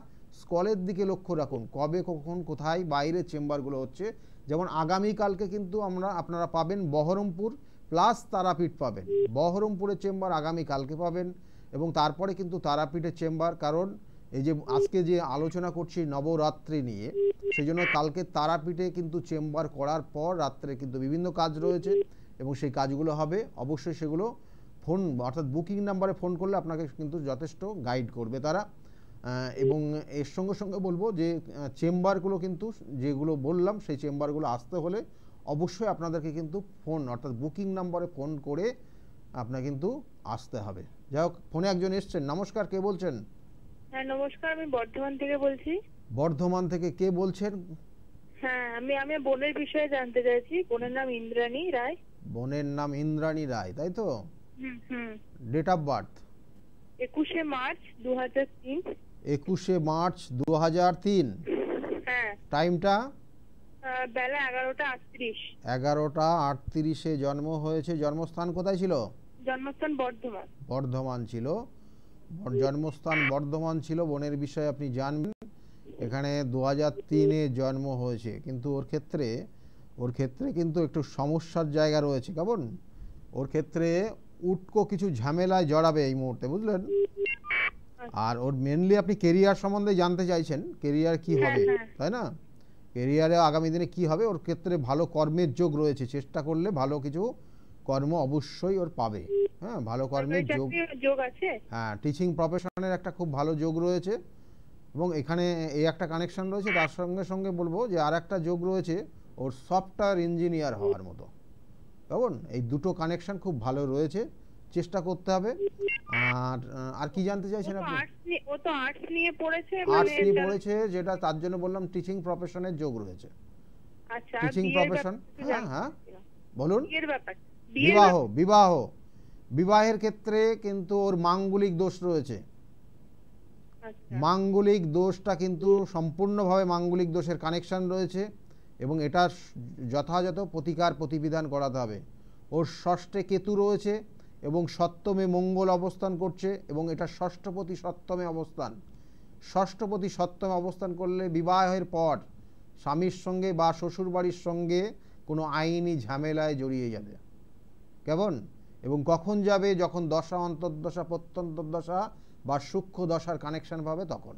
স্কলের দিকে লক্ষ্য রাখুন কবে কখন কোথায় বাইরের চেম্বারগুলো হচ্ছে। যেমন আগামীকালকে কিন্তু আপনারা পাবেন বহরমপুর প্লাস তারাপীঠ পাবেন, বহরমপুরের চেম্বার আগামীকালকে পাবেন। এবং তারপরে কিন্তু তারাপীঠের চেম্বার, কারণ এই যে আজকে যে আলোচনা করছি নবরাত্রি নিয়ে, সেই জন্য কালকে তারাপীঠে কিন্তু চেম্বার করার পর রাত্রে কিন্তু বিভিন্ন কাজ রয়েছে, এবং সেই কাজগুলো হবে। অবশ্যই সেগুলো ফোন অর্থাৎ বুকিং নাম্বারে ফোন করলে আপনাকে কিন্তু যথেষ্ট গাইড করবে তারা। এবং এর সঙ্গে সঙ্গে বলবো যে চেম্বারগুলো কিন্তু যেগুলো বললাম সেই চেম্বারগুলো আসতে হলে অবশ্যই আপনাদেরকে কিন্তু ফোন অর্থাৎ বুকিং নাম্বারে ফোন করে আপনার কিন্তু আসতে হবে। যাই হোক, ফোনে একজন এসছেন। নমস্কার, কে বলছেন? হ্যাঁ নমস্কার, আমি বর্ধমান থেকে বলছি। বর্ধমান থেকে কে বলছেন? হ্যাঁ আমি বোনের বিষয়ে জানতে চাইছি। বোনের নাম ইন্দ্রাণী রায়। বোনের নাম ইন্দ্রাণী রায়, তাই তো? হুম। ডেট অফ বার্থ 21শে মার্চ 2003। 21শে মার্চ 2003। হ্যাঁ। টাইমটা বেলা 11টা 38। 11টা 38-এ জন্ম হয়েছে। জন্মস্থান কোথায় ছিল? জন্মস্থান বর্ধমান। বর্ধমান ছিল, জন্মস্থান বর্ধমান ছিল। বোনের বিষয়ে আপনি জানবেন, এখানে 2003-এ জন্ম হয়েছে, কিন্তু ওর ক্ষেত্রে কিন্তু একটু সমস্যার জায়গা রয়েছে। কেমন? ওর ক্ষেত্রে উটকো কিছু ঝামেলায় জড়াবে এই মুহূর্তে, বুঝলেন? আর ওর মেনলি আপনি কেরিয়ার সম্বন্ধে জানতে চাইছেন, কেরিয়ার কি হবে, তাই না? কেরিয়ারে আগামী দিনে কি হবে, ওর ক্ষেত্রে ভালো কর্মের যোগ রয়েছে, চেষ্টা করলে ভালো কিছু কর্ম অবশ্যই ওর পাবে। হ্যাঁ, ভালো কর্মের যোগ আছে। হ্যাঁ, টিচিং প্রফেশনের একটা খুব ভালো যোগ রয়েছে, এবং এখানে এই একটা কানেকশন রয়েছে। তার সঙ্গে সঙ্গে বলবো যে আর একটা যোগ রয়েছে ওর সফটওয়্যার ইঞ্জিনিয়ার হওয়ার মতো। কেমন? এই দুটো কানেকশন খুব ভালো রয়েছে, চেষ্টা করতে হবে। আর কি জানতে চাইছেন আপনি? ও তো আর্টস নিয়ে পড়েছে, আর্টস নিয়ে পড়েছে, যেটা তার জন্য বললাম টিচিং প্রফেশনের যোগ রয়েছে। আচ্ছা, টিচিং প্রফেশন। হ্যাঁ বলুন। বিবাহের ক্ষেত্রে কিন্তু ওর মাঙ্গলিক দোষ রয়েছে। মাঙ্গলিক দোষটা কিন্তু সম্পূর্ণভাবে মাঙ্গলিক দোষের কানেকশন রয়েছে, এবং এটার যথাযথ প্রতিবিধান করাতে হবে। ওর ষষ্ঠে কেতু রয়েছে, এবং সপ্তমে মঙ্গল অবস্থান করছে, এবং এটা ষষ্ঠপতি সপ্তমে অবস্থান করলে বিবাহের পর স্বামীর সঙ্গে বা শ্বশুরবাড়ির সঙ্গে কোনো আইনি ঝামেলায় জড়িয়ে যাবে। কেমন? এবং কখন যাবে? যখন দশা, অন্তর্দশা, প্রত্যন্তর্দশা বা সূক্ষ্ম দশার কানেকশন পাবে তখন।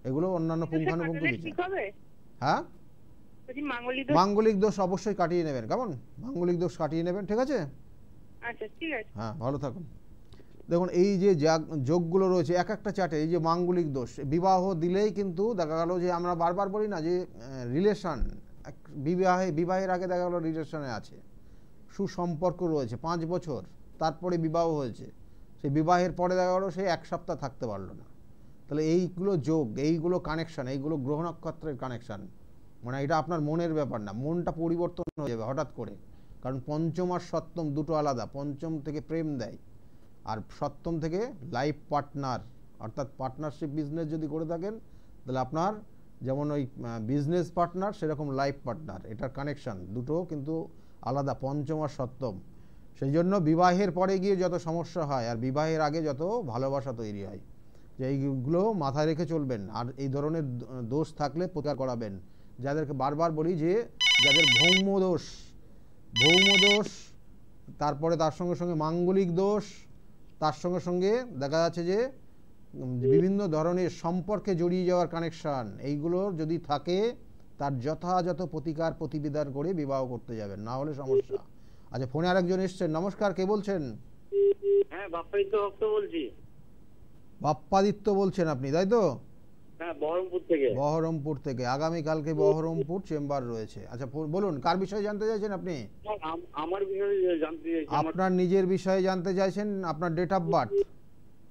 এগুলো অন্যান্য পুঙ্খানুপুঙ্খ বিষয়। হ্যাঁ, মাঙ্গলিক দোষ অবশ্যই কাটিয়ে নেবেন। কেমন? মাঙ্গলিক দোষ কাটিয়ে নেবেন, ঠিক আছে? আচ্ছা, ঠিক আছে। হ্যাঁ, ভালো থাকুন। দেখুন, এই যে যোগগুলো রয়েছে এক একটা চার্টে, এই যে মাঙ্গলিক দোষ, বিবাহ দিলেই কিন্তু দেখা গেল যে আমরা বারবার বলি না যে রিলেশন, বিবাহের আগে দেখা গেল রিলেশনে আছে, সুসম্পর্ক রয়েছে 5 বছর, তারপরে বিবাহ হয়েছে, সেই বিবাহের পরে দেখা গেল সে 1 সপ্তাহ থাকতে পারলো না। তাহলে এইগুলো যোগ, এইগুলো কানেকশান, এইগুলো গ্রহ নক্ষত্রের কানেকশান। মানে এটা আপনার মনের ব্যাপার না, মনটা পরিবর্তন হয়ে যাবে হঠাৎ করে। কারণ পঞ্চম আর সপ্তম দুটো আলাদা। পঞ্চম থেকে প্রেম দেয়, আর সপ্তম থেকে লাইফ পার্টনার অর্থাৎ পার্টনারশিপ বিজনেস যদি করে থাকেন তাহলে আপনার যেমন ওই বিজনেস পার্টনার সেরকম লাইফ পার্টনার, এটার কানেকশান দুটো কিন্তু আলাদা, পঞ্চম আর সপ্তম। সেই জন্য বিবাহের পরে গিয়ে যত সমস্যা হয় আর বিবাহের আগে যত ভালোবাসা তৈরি হয়, যে এইগুলো মাথায় রেখে চলবেন। আর এই ধরনের দোষ থাকলে প্রচার করাবেন। যাদেরকে বারবার বলি যে যাদের ভৌম দোষ, তারপরে তার সঙ্গে সঙ্গে মাঙ্গলিক দোষ, তার সঙ্গে সঙ্গে দেখা যাচ্ছে যে বিভিন্ন ধরনের সম্পর্কে জড়িয়ে যাওয়ার কানেকশান, এইগুলো যদি থাকে তার যথাযথ প্রতিকার প্রতিবিধান করে বিবাহ করতে যাবেন, না হলে সমস্যা। আচ্ছা, ফোনে আরেকজন এসছেন। নমস্কার, কে বলছেন? হ্যাঁ, বাপ্পাদিত্য ভক্ত বলছি। বাপ্পাদিত্য বলছেন আপনি, তাই তো? হ্যাঁ, বহরমপুর থেকে। বহরমপুর থেকে। আগামীকালকে বহরমপুর চেম্বার রয়েছে। আচ্ছা বলুন, কার বিষয়ে জানতে চাইছেন আপনি? আমার বিষয়ে জানতে চাইছি। আপনার নিজের বিষয়ে জানতে চাইছেন? আপনার ডেট অফ বার্থ?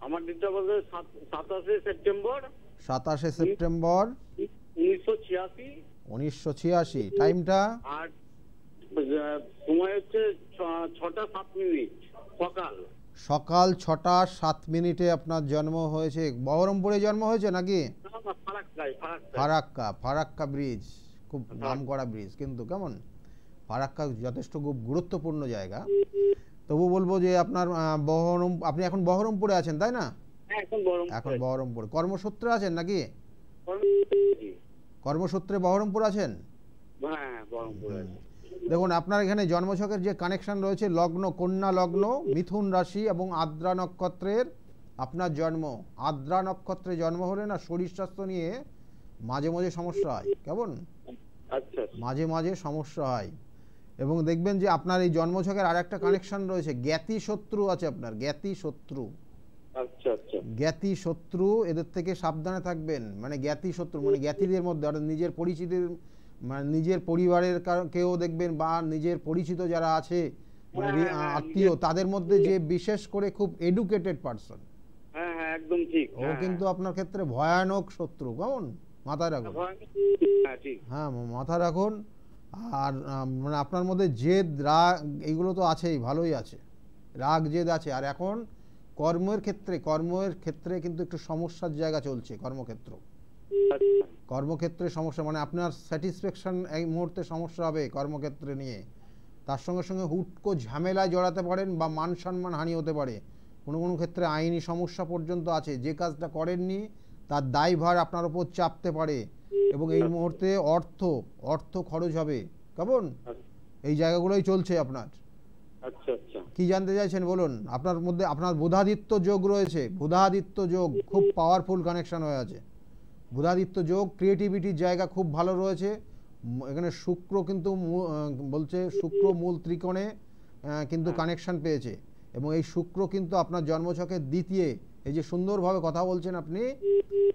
আমার ডেট অফ বার্থ 27শে সেপ্টেম্বর 27শে সেপ্টেম্বর 1986। 1986। টাইমটা? আর সময় হচ্ছে 6টা 7 মিনিট সকাল। সকাল 6টা 7 মিনিটে আপনার জন্ম হয়েছে। বহরমপুরে জন্ম হয়েছে নাকি? ফারাক্কা ব্রিজ, খুব নামকরা ব্রিজ কিন্তু, কেমন? ফারাক্কা যথেষ্ট খুব গুরুত্বপূর্ণ জায়গা। তবু বলবো যে আপনার আপনি এখন বহরমপুরে আছেন, তাই না? এখন বহরমপুরে কর্মসূত্রে আছেন নাকি? কর্মসূত্রে বহরমপুর আছেন? হ্যাঁ, বহরমপুরে। দেখুন, আপনার এখানে জন্মছকের যে কানেকশন রয়েছে, লগ্ন কন্যা লগ্ন, মিথুন রাশি এবং আদ্রা নক্ষত্রের আপনার জন্ম। আদ্রা নক্ষত্রে জন্ম হলে না শরীর স্বাস্থ্য নিয়ে মাঝে মাঝে সমস্যা হয়, কেমন? আচ্ছা, মাঝে মাঝে সমস্যা হয়। এবং দেখবেন যে আপনার এই জন্মছকের আর একটা কানেকশন রয়েছে, জ্ঞাতি শত্রু আছে আপনার, জ্ঞাতি শত্রু। আচ্ছা আচ্ছা। জ্ঞাতি শত্রু, এদের থেকে সাবধানে থাকবেন। মানে জ্ঞাতি শত্রু মানে জ্ঞাতিদের মধ্যে, অর্থাৎ নিজের পরিচিতির, মানে নিজের পরিবারের কেউ দেখবেন বা নিজের পরিচিত যারা আছে মানে আত্মীয়, তাদের মধ্যে যে বিশেষ করে খুব এডুকেটেড পারসন, হ্যাঁ হ্যাঁ, একদম ঠিক। ও কিন্তু আপনার ক্ষেত্রে ভয়ানক শত্রু, কেমন? মাথায় রাখুন। হ্যাঁ, মাথায় রাখুন। আর মানে আপনার মধ্যে জেদ, রাগ, এইগুলো তো আছেই, ভালোই আছে, রাগ জেদ আছে। আর এখন কর্মের ক্ষেত্রে কিন্তু একটু সমস্যার জায়গা চলছে। কর্মক্ষেত্রে সমস্যা, মানে আপনার স্যাটিসফ্যাকশন এই মুহূর্তে সমস্যা হবে কর্মক্ষেত্রে নিয়ে। তার সঙ্গে সঙ্গে হুটকো ঝামেলায় জড়াতে পারেন বা মান সম্মান হানি হতে পারে। কোনো কোনো ক্ষেত্রে আইনি সমস্যা পর্যন্ত আছে। যে কাজটা করেননি তার দায়ভার আপনার ওপর চাপতে পারে। এবং এই মুহূর্তে অর্থ খরচ হবে, কেমন? এই জায়গাগুলোই চলছে আপনার। আচ্ছা আচ্ছা। কি জানতে চাইছেন বলুন? আপনার মধ্যে আপনার বুধাদিত্য যোগ রয়েছে। বুধাদিত্য যোগ খুব পাওয়ারফুল কানেকশন হয়ে আছে। বুধাদিত্য যোগ, ক্রিয়েটিভিটির জায়গা খুব ভালো রয়েছে। এখানে শুক্র কিন্তু বলছে, শুক্র মূল ত্রিকোণে কিন্তু কানেকশন পেয়েছে। এবং এই শুক্র কিন্তু আপনার জন্মছকের দ্বিতীয়, এই যে সুন্দরভাবে কথা বলছেন আপনি,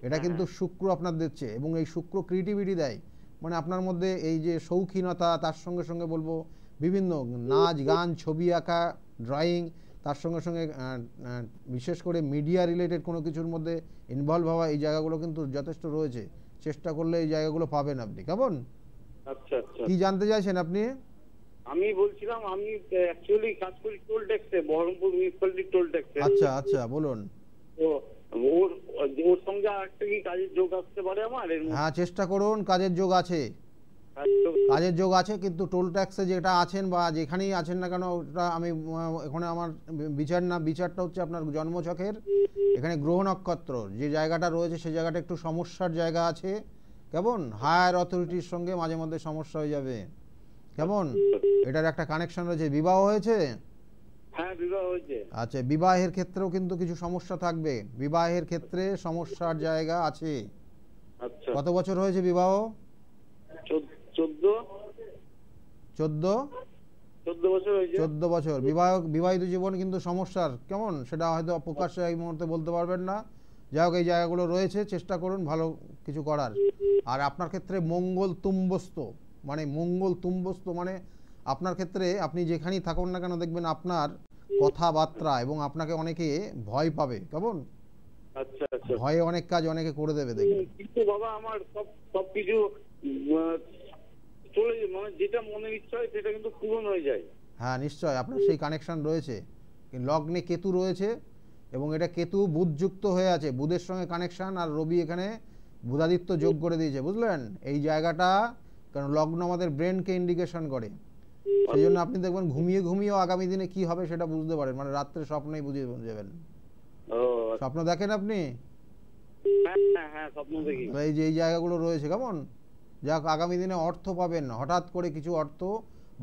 এটা কিন্তু শুক্র আপনার দিচ্ছে। এবং এই শুক্র ক্রিয়েটিভিটি দেয়, মানে আপনার মধ্যে এই যে শৌখিনতা, তার সঙ্গে সঙ্গে বলবো বিভিন্ন নাচ গান, ছবি আঁকা, ড্রয়িং, তার সঙ্গে সঙ্গে বিশেষ করে মিডিয়া রিলেটেড কোনো কিছুর মধ্যে ইনভলভ হওয়া, এই জায়গাগুলো কিন্তু যথেষ্ট রয়েছে। চেষ্টা করলে এই জায়গাগুলো পাবেন আপনি, কেমন? আচ্ছা আচ্ছা। কি জানতে চাইছেন আপনি? আমি বলছিলাম, আমি অ্যাকচুয়ালি কাজ করি টোল ট্যাক্সে, বহরমপুর মিউনিসিপ্যালিটি টোল ট্যাক্সে। আচ্ছা আচ্ছা, বলুন। তো ওর সঙ্গে আরেকটা কি কাজের যোগ আসতে পারে আমার? হ্যাঁ, চেষ্টা করুন। কাজের যোগ আছে, কাজের যোগ আছে, কিন্তু টোল ট্যাক্সে যেটা আছেন বা যেখানেই আছেন না কেন, ওটা আমি এখানে আমার বিচারটা হচ্ছে আপনার জন্মছকের এখানে গ্রহ নক্ষত্র যে জায়গাটা রয়েছে, সেই জায়গাটা একটু সমস্যার জায়গা আছে, কেমন? হায়ার অথরিটির সঙ্গে মাঝে মধ্যে সমস্যা হয়ে যাবে, কেমন? এটার একটা কানেকশন রয়েছে। বিবাহ হয়েছে? হ্যাঁ, বিবাহ হয়েছে। আচ্ছা, বিবাহের ক্ষেত্রেও কিন্তু কিছু সমস্যা থাকবে। বিবাহের ক্ষেত্রে সমস্যার জায়গা আছে। আচ্ছা। কত বছর হয়েছে বিবাহ? 14 বছর হয়েছে। 14 বছর। বিবাহিত জীবন কিন্তু সমস্যার, কেমন? সেটা হয়তো প্রকাশ্যে এই মুহূর্তে বলতে পারবেন না। যাই হোক, এই জায়গাগুলো রয়েছে, চেষ্টা করুন ভালো কিছু করার। আর আপনার ক্ষেত্রে মঙ্গল তুম্বস্ত, মানে আপনার ক্ষেত্রে আপনি যেখানেই থাকুন না কেন, দেখবেন আপনার কথাবার্তা এবং আপনাকে অনেকে ভয় পাবে, কেমন? আচ্ছা আচ্ছা। ভয়ে অনেক কাজ অনেকে করে দেবে, দেখবেন। কিন্তু বাবা, আমার সবকিছু চলে যায়, মানে যেটা মনের ইচ্ছা হয় সেটা কিন্তু পূরণ হয়ে যায়। হ্যাঁ, নিশ্চয় আপনার সেই কানেকশন রয়েছে। লগ্নে কেতু রয়েছে এবং এটা কেতু বুধযুক্ত হয়ে আছে, বুধের সঙ্গে কানেকশন, আর রবি এখানে বুধাদিত্য যোগ করে দিয়েছে, বুঝলেন এই জায়গাটা। কারণ লগ্ন আমাদের ব্রেনকে ইন্ডিকেশন করে, সেই জন্য আপনি দেখবেন ঘুমিয়ে ঘুমিয়েও আগামী দিনে কি হবে সেটা বুঝতে পারেন, মানে রাত্রে স্বপ্নেই বুঝিয়ে যাবেন। স্বপ্ন দেখেন আপনি? হ্যাঁ স্বপ্ন দেখি। এই যে এই জায়গাগুলো রয়েছে কেমন, যাক আগামী দিনে অর্থ পাবেন, হঠাৎ করে কিছু অর্থ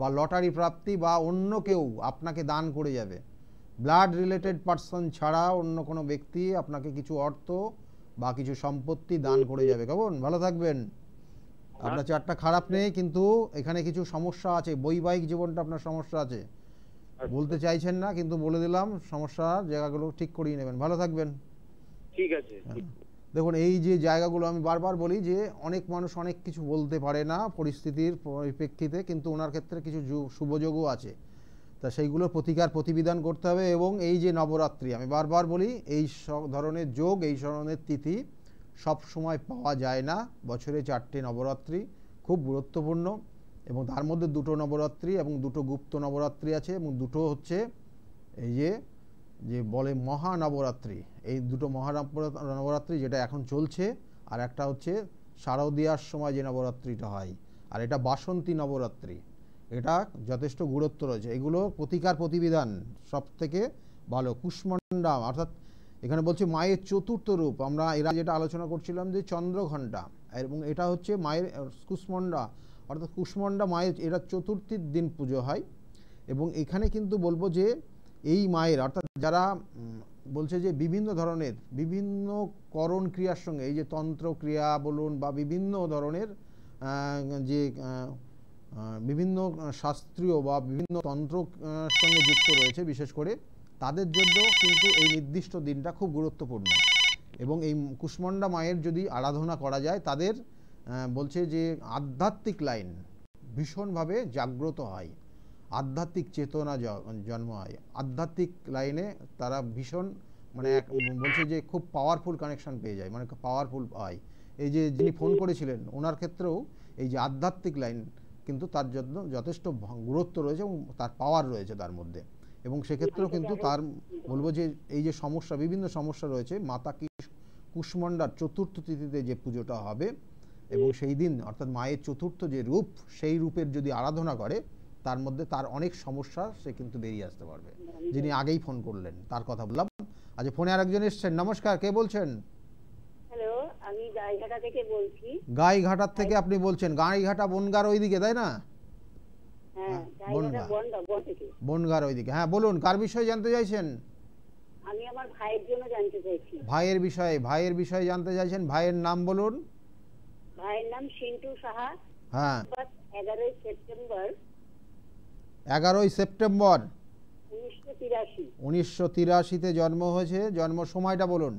বা লটারি প্রাপ্তি বা অন্য কেউ আপনাকে দান করে যাবে, ব্লাড রিলেটেড পার্সন ছাড়া অন্য কোনো ব্যক্তি আপনাকে কিছু অর্থ বা কিছু সম্পত্তি দান করে যাবে। কেমন, ভালো থাকবেন। আপনার চারটা খারাপ নেই, কিন্তু এখানে কিছু সমস্যা আছে, বৈবাহিক জীবনটা আপনার সমস্যা আছে, বলতে চাইছেন না কিন্তু বলে দিলাম, সমস্যা জায়গাগুলো ঠিক করিয়ে নেবেন, ভালো থাকবেন। ঠিক আছে। দেখুন এই যে জায়গাগুলো আমি বারবার বলি যে অনেক মানুষ অনেক কিছু বলতে পারে না পরিস্থিতির পরিপ্রেক্ষিতে, কিন্তু ওনার ক্ষেত্রে কিছু শুভযোগও আছে, তা সেইগুলোর প্রতিকার প্রতিবিধান করতে হবে। এবং এই যে নবরাত্রি, আমি বারবার বলি এই ধরনের যোগ, এই ধরনের তিথি সব সময় পাওয়া যায় না, বছরে 4টে নবরাত্রি খুব গুরুত্বপূর্ণ, এবং তার মধ্যে 2টো নবরাত্রি এবং 2টো গুপ্ত নবরাত্রি আছে, এবং 2টো হচ্ছে এই যে বলে মহানবরাত্রি, এই 2টো মহানবরাত্রি যেটা এখন চলছে, আর একটা হচ্ছে শারদীয়ার সময় যে নবরাত্রিটা হয়, আর এটা বাসন্তী নবরাত্রি, এটা যথেষ্ট গুরুত্ব রয়েছে। এগুলো প্রতিকার প্রতিবিধান সব থেকে ভালো। কুষ্মান্ডা অর্থাৎ এখানে বলছে মায়ের চতুর্থ রূপ, আমরা এরা যেটা আলোচনা করছিলাম যে চন্দ্রঘণ্টা, এবং এটা হচ্ছে মায়ের কুষ্মান্ডা, অর্থাৎ কুষ্মান্ডা মায়ের, এটা চতুর্থীর দিন পুজো হয়। এবং এখানে কিন্তু বলবো যে এই মায়ের, অর্থাৎ যারা বলছে যে বিভিন্ন ধরনের বিভিন্ন করণ ক্রিয়ার সঙ্গে, এই যে তন্ত্র ক্রিয়া বলুন বা বিভিন্ন ধরনের যে বিভিন্ন শাস্ত্রীয় বা বিভিন্ন তন্ত্র সঙ্গে যুক্ত রয়েছে, বিশেষ করে তাদের জন্য কিন্তু এই নির্দিষ্ট দিনটা খুব গুরুত্বপূর্ণ। এবং এই কুষ্মান্ডা মায়ের যদি আরাধনা করা যায়, তাদের বলছে যে আধ্যাত্মিক লাইন ভীষণভাবে জাগ্রত হয়, আধ্যাত্মিক চেতনা জন্ম হয়, আধ্যাত্মিক লাইনে তারা ভীষণ মানে বলছে যে খুব পাওয়ারফুল কানেকশন পেয়ে যায়, মানে পাওয়ারফুল হয়। এই যে যিনি ফোন করেছিলেন ওনার ক্ষেত্রেও এই যে আধ্যাত্মিক লাইন কিন্তু তার জন্য যথেষ্ট গুরুত্ব রয়েছে এবং তার পাওয়ার রয়েছে তার মধ্যে। এবং সেক্ষেত্রেও কিন্তু তার বলবো যে এই যে সমস্যা, বিভিন্ন সমস্যা রয়েছে, মাতা কুষ্মান্ডার চতুর্থ তিথিতে যে পুজোটা হবে এবং সেই দিন অর্থাৎ মায়ের চতুর্থ যে রূপ, সেই রূপের যদি আরাধনা করে, তার মধ্যে তার অনেক সমস্যা সে কিন্তু বেরিয়ে আসতে পারবে। যিনি আগেই ফোন করলেন তার কথা বললাম। আচ্ছা, ফোনে আরেকজন এসেছেন, নমস্কার, কে বলছেন? হ্যালো, আমি গাইঘাটা থেকে বলছি। গাইঘাটার থেকে আপনি বলছেন? গাইঘাটা বনগার ওইদিকে, তাই না? হ্যাঁ, বনগার ওইদিকে। হ্যাঁ বলুন, কার বিষয়ে জানতে চাইছেন? আমি আমার ভাইয়ের জন্য জানতে চাইছি। ভাইয়ের বিষয়ে? ভাইয়ের বিষয়ে জানতে চাইছেন, ভাইয়ের নাম বলুন। ভাইয়ের নাম সিন্টু সাহা। হ্যাঁ, 11ই সেপ্টেম্বর 1983-তে জন্ম হয়েছে। জন্ম সময়টা বলুন।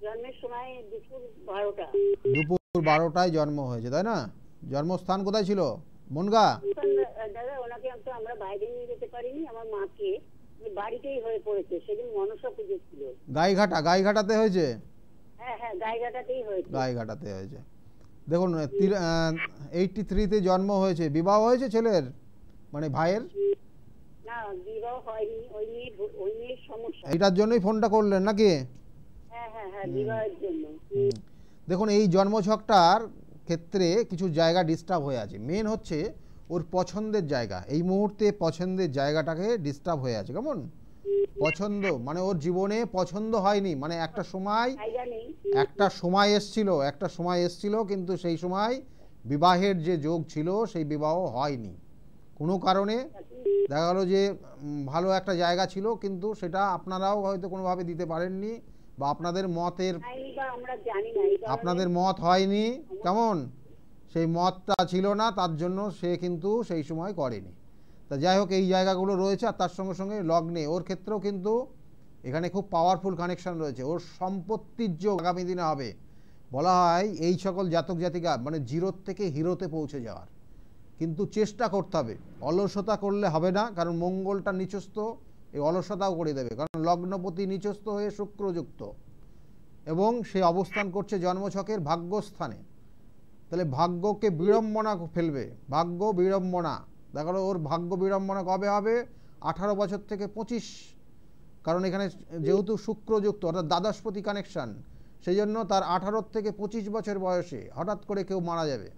জন্মের সময় দুপুর 12টা। দুপুর 12টায় জন্ম হয়েছে, তাই না? জন্মস্থান কোথায় ছিল? বনগা? দাদা, ওনাকে আমরা বাইরে নিয়ে যেতে পারিনি, আমার মাকে বাড়িতেই হয়ে পড়েছে, সেদিন মনসা পুজো ছিল। গাইঘাটা? গাইঘাটাতে হয়েছে? হ্যাঁ হ্যাঁ, গাইঘাটাতেই হয়েছে। গাইঘাটাতে হয়েছে। দেখুন 83-তে জন্ম হয়েছে। বিবাহ হয়েছে ছেলের, মানে ভাইয়ের? না, বিবাহ হয়নি, ওই নিয়ে সমস্যা। এইটার জন্যই ফোনটা করলেন নাকি? হ্যাঁ হ্যাঁ হ্যাঁ, বিবাহের জন্য। দেখুন এই জন্মছকটার ক্ষেত্রে কিছু জায়গা ডিস্টার্ব হয়ে আছে। মেন হচ্ছে ওর পছন্দের জায়গা, এই মুহূর্তে পছন্দের জায়গাটাকে ডিস্টার্ব হয়ে আছে। কেমন পছন্দ, মানে ওর জীবনে পছন্দ হয়নি, মানে একটা সময় এসছিল কিন্তু সেই সময় বিবাহের যে যোগ ছিল সেই বিবাহ হয়নি কোনো কারণে। দেখা গেল যে ভালো একটা জায়গা ছিল কিন্তু সেটা আপনারাও হয়তো কোনোভাবে দিতে পারেননি, বা আপনাদের মত হয়নি, কেমন সেই মতটা ছিল না, তার জন্য সে কিন্তু সেই সময় করেনি। তা যাই হোক, এই জায়গাগুলো রয়েছে। আর তার সঙ্গে সঙ্গে লগ্নে ওর ক্ষেত্রেও কিন্তু এখানে খুব পাওয়ারফুল কানেকশন রয়েছে। ওর সম্পত্তির যোগ আগামী দিনে হবে। বলা হয় এই সকল জাতক জাতিকা মানে জিরোর থেকে হিরোতে পৌঁছে যাওয়ার, কিন্তু চেষ্টা করতে হবে। অলসতা করলে হবে না, কারণ মঙ্গলটা নিচস্থ, এই অলসতাও করে দেবে। কারণ লগ্নপতি নিচস্থ হয়ে শুক্রযুক্ত এবং সে অবস্থান করছে জন্মছকের ভাগ্যস্থানে। তাহলে ভাগ্যকে বিড়ম্বনা ফেলবে, ভাগ্য বিড়ম্বনা। দেখা গেল ওর ভাগ্য বিড়ম্বনা কবে হবে? 18 বছর থেকে 25 কারণ এখানে যেহেতু শুক্রযুক্ত অর্থাৎ দ্বাদশপতি কানেকশান, সেই জন্য তার 18 থেকে 25 বছর বয়সে হঠাৎ করে কেউ মারা যাবে,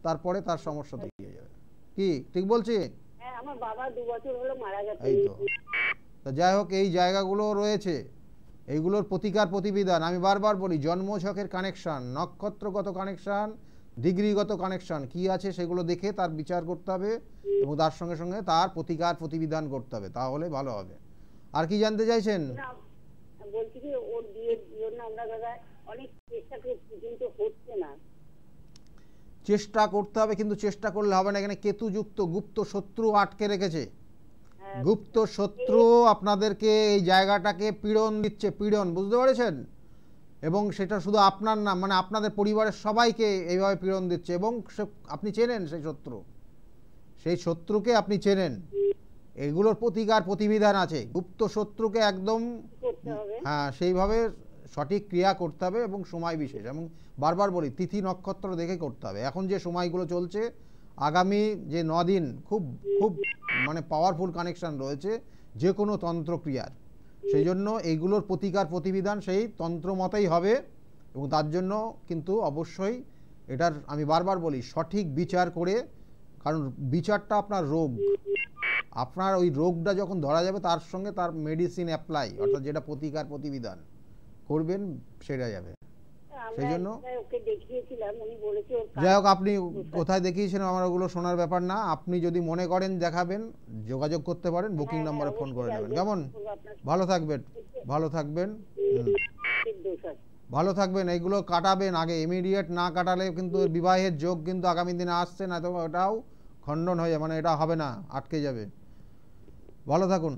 তারপরে তার সমস্যা তৈরি হয়ে যাবে। কি ঠিক বলছি? হ্যাঁ, আমার বাবা 2 বছর হলো মারা গেছে। এই তো। তা যাই হোক, এই জায়গাগুলো রয়েছে, এইগুলোর প্রতিকার প্রতিবিধান আমি বারবার বলি, জন্মছকের কানেকশান, নক্ষত্রগত কানেকশান, ডিগ্রিগত কানেকশান কি আছে সেগুলো দেখে তার বিচার করতে হবে এবং তার সঙ্গে সঙ্গে তার প্রতিকার প্রতিবিধান করতে হবে, তাহলে ভালো হবে। আর কি জানতে চাইছেন? না, বলছি কি ওর বিয়ের জন্য আমরা দাদা অনেক চেষ্টা করছি কিন্তু হচ্ছে না। চেষ্টা করতে হবে, কিন্তু চেষ্টা করলে হবে না। এখানে কেতুযুক্ত গুপ্ত শত্রু আটকে রেখেছে। গুপ্ত শত্রু আপনাদেরকে এই জায়গাটাকে পীড়ন দিচ্ছে, পীড়ন, বুঝতে পেরেছেন? এবং সেটা শুধু আপনার না, মানে আপনাদের পরিবারের সবাইকে এইভাবে পীড়ন দিচ্ছে এবং আপনি চেনেন সেই শত্রু, সেই শত্রুকে আপনি চেনেন। এগুলোর প্রতিকার প্রতিবিধান আছে। গুপ্ত শত্রুকে একদম হ্যাঁ সেইভাবে সঠিক ক্রিয়া করতে হবে এবং সময় বিশেষ, এবং বারবার বলি তিথি নক্ষত্র দেখে করতে হবে। এখন যে সময়গুলো চলছে, আগামী যে 9 দিন খুব খুব মানে পাওয়ারফুল কানেকশান রয়েছে যে কোনো তন্ত্রক্রিয়ার, সেই জন্য এইগুলোর প্রতিকার প্রতিবিধান সেই তন্ত্র মতেই হবে। এবং তার জন্য কিন্তু অবশ্যই এটার আমি বারবার বলি সঠিক বিচার করে, কারণ বিচারটা আপনার রোগ, আপনার ওই রোগটা যখন ধরা যাবে তার সঙ্গে তার মেডিসিন অ্যাপ্লাই, অর্থাৎ যেটা প্রতিকার প্রতিবিধান করবেন সেটা যাবে। সেই জন্য ওকে দেখিয়েছিলাম, উনি বলেছে ওর যাই হোক, আপনি কোথায় দেখিয়েছেন আমার ওগুলো শোনার ব্যাপার না। আপনি যদি মনে করেন দেখাবেন, যোগাযোগ করতে পারেন, বুকিং নম্বরে ফোন করে নেবেন। কেমন? ভালো থাকবেন, ভালো থাকবেন, ভালো থাকবেন। এইগুলো কাটাবেন আগে, ইমিডিয়েট না কাটালে কিন্তু বিবাহের যোগ কিন্তু আগামী দিনে আসছে না, তো ওটাও খণ্ডন হয়ে যাবে, মানে এটা হবে না, আটকে যাবে। ভালো থাকুন।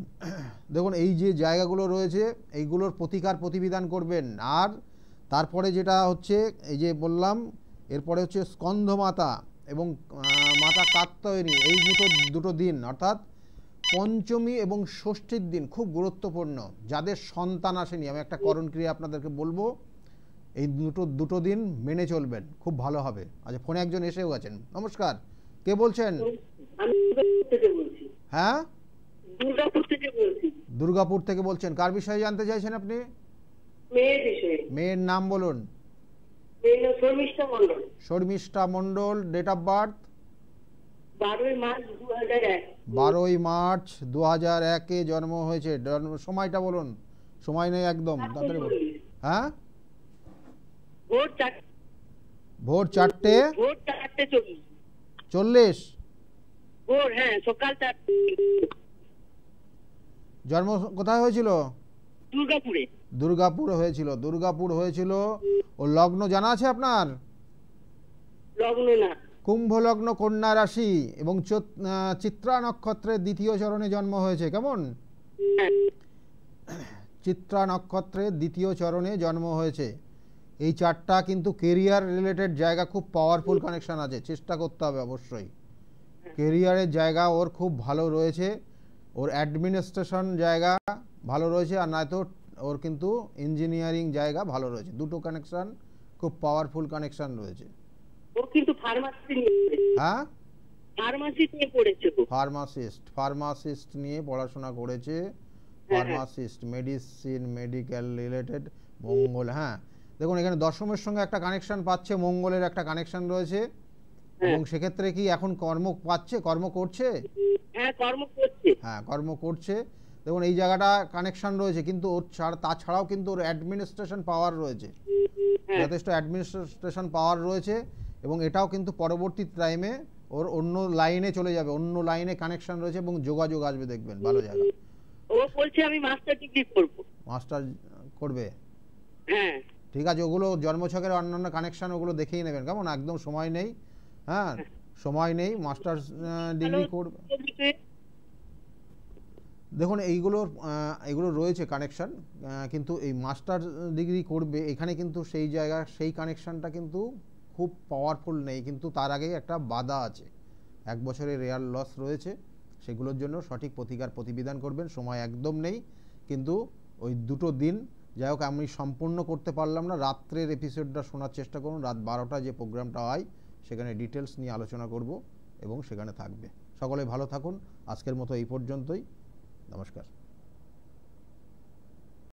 দেখুন এই যে জায়গাগুলো রয়েছে এইগুলোর প্রতিকার প্রতিবিধান করবেন। আর তারপরে যেটা হচ্ছে এই যে বললাম, এরপরে হচ্ছে স্কন্ধমাতা এবং মাতা কাত্যায়নী, এই দুটো দিন অর্থাৎ পঞ্চমী এবং ষষ্ঠীর দিন খুব গুরুত্বপূর্ণ। যাদের সন্তান আসেনি, আমি একটা করণ ক্রিয়া আপনাদেরকে বলবো, এই দুটো দিন মেনে চলবেন, খুব ভালো হবে। আচ্ছা, ফোনে একজন এসেও গেছেন। নমস্কার, কে বলছেন? হ্যাঁ, দুর্গাপুর থেকে বলছি। দুর্গাপুর থেকে বলছেন, কার বিষয়ে জানতে চাইছেন আপনি? মেয়ের বিষয়ে। মেয়ের নাম বলুন। মেয়ের নাম Sharmistha Mondal. Sharmistha Mondal, date of birth? 12ই মার্চ 2001। 12ই মার্চ 2001-এ জন্ম হয়েছে। সময়টা বলুন। সময় নেই একদম, তাড়াতাড়ি বলুন। হ্যাঁ, ভোর 4টে 40। ভোর, হ্যাঁ, সকাল 4টে। জন্ম কোথায় হয়েছিল? দুর্গাপুরে। দুর্গাপুরে হয়েছিল, দুর্গাপুর হয়েছিল। ও লগ্ন জানা আছে আপনার? লগ্ন না। কুম্ভ লগ্ন, কন্যা রাশি এবং চিত্রা নক্ষত্রের 2য় চরণে জন্ম হয়েছে। কেমন? চিত্রা নক্ষত্রের 2য় চরণে জন্ম হয়েছে। এই চারটা কিন্তু কেরিয়ার রিলেটেড জায়গা, খুব পাওয়ারফুল কানেকশন আছে, চেষ্টা করতে হবে অবশ্যই। কেরিয়ারের জায়গা ওর খুব ভালো রয়েছে, ওর অ্যাডমিনিস্ট্রেশন জায়গা ভালো রয়েছে, আর নয়তো ওর কিন্তু ইঞ্জিনিয়ারিং জায়গা ভালো রয়েছে। দুটো কানেকশন খুব পাওয়ারফুল কানেকশন রয়েছে। ও কিন্তু ফার্মাসি নিয়ে, হ্যাঁ, ফার্মাসিস্ট নিয়ে পড়েছে। ফার্মাসিস্ট নিয়ে পড়াশোনা করেছে। ফার্মাসিস্ট, মেডিসিন, মেডিকেল রিলেটেড, মঙ্গল। হ্যাঁ, দেখুন এখানে দশমের সঙ্গে একটা কানেকশন পাচ্ছে, মঙ্গলের একটা কানেকশন রয়েছে। এবং সেক্ষেত্রে কি এখন কর্ম পাচ্ছে, কর্ম করছে? হ্যাঁ, কর্ম করছে। হ্যাঁ, কর্ম করছে। দেখুন এই জায়গাটা কানেকশন রয়েছে, কিন্তু ওর তাছাড়াও কিন্তু ওর অ্যাডমিনিস্ট্রেশন পাওয়ার রয়েছে, যথেষ্ট অ্যাডমিনিস্ট্রেশন পাওয়ার রয়েছে। এবং এটাও কিন্তু পরবর্তী টাইমে ওর অন্য লাইনে চলে যাবে, অন্য লাইনে কানেকশন রয়েছে এবং যোগাযোগ আসবে, দেখবেন ভালো জায়গা। ও বলছে আমি মাস্টার ডিগ্রি করব। মাস্টার করবে? হ্যাঁ, ঠিক আছে, ওগুলো জন্মছকের অন্যান্য কানেকশন ওগুলো দেখেই নেবেন। কেমন? একদম সময় নেই, হ্যাঁ সময় নেই, মাস্টার ডিগ্রি করবে। দেখুন এইগুলো রয়েছে কানেকশন, কিন্তু এই মাস্টার ডিগ্রি করবে এখানে কিন্তু সেই জায়গা, সেই কানেকশনটা কিন্তু খুব পাওয়ারফুল নেই, কিন্তু তার আগে একটা বাধা আছে, 1 বছরের রেয়ার লস রয়েছে। সেগুলোর জন্য সঠিক প্রতিকার প্রতিবিধান করবেন, সময় একদম নেই। কিন্তু ওই দুটো দিন, যাই হোক আমি সম্পূর্ণ করতে পারলাম না, রাত্রের এপিসোডটা শোনার চেষ্টা করুন। রাত 12টা যে প্রোগ্রামটা হয় সেখানে ডিটেলস নিয়ে আলোচনা করব এবং সেখানে থাকবে। সকলে ভালো থাকুন। আজকের মতো এই পর্যন্তই। নমস্কার।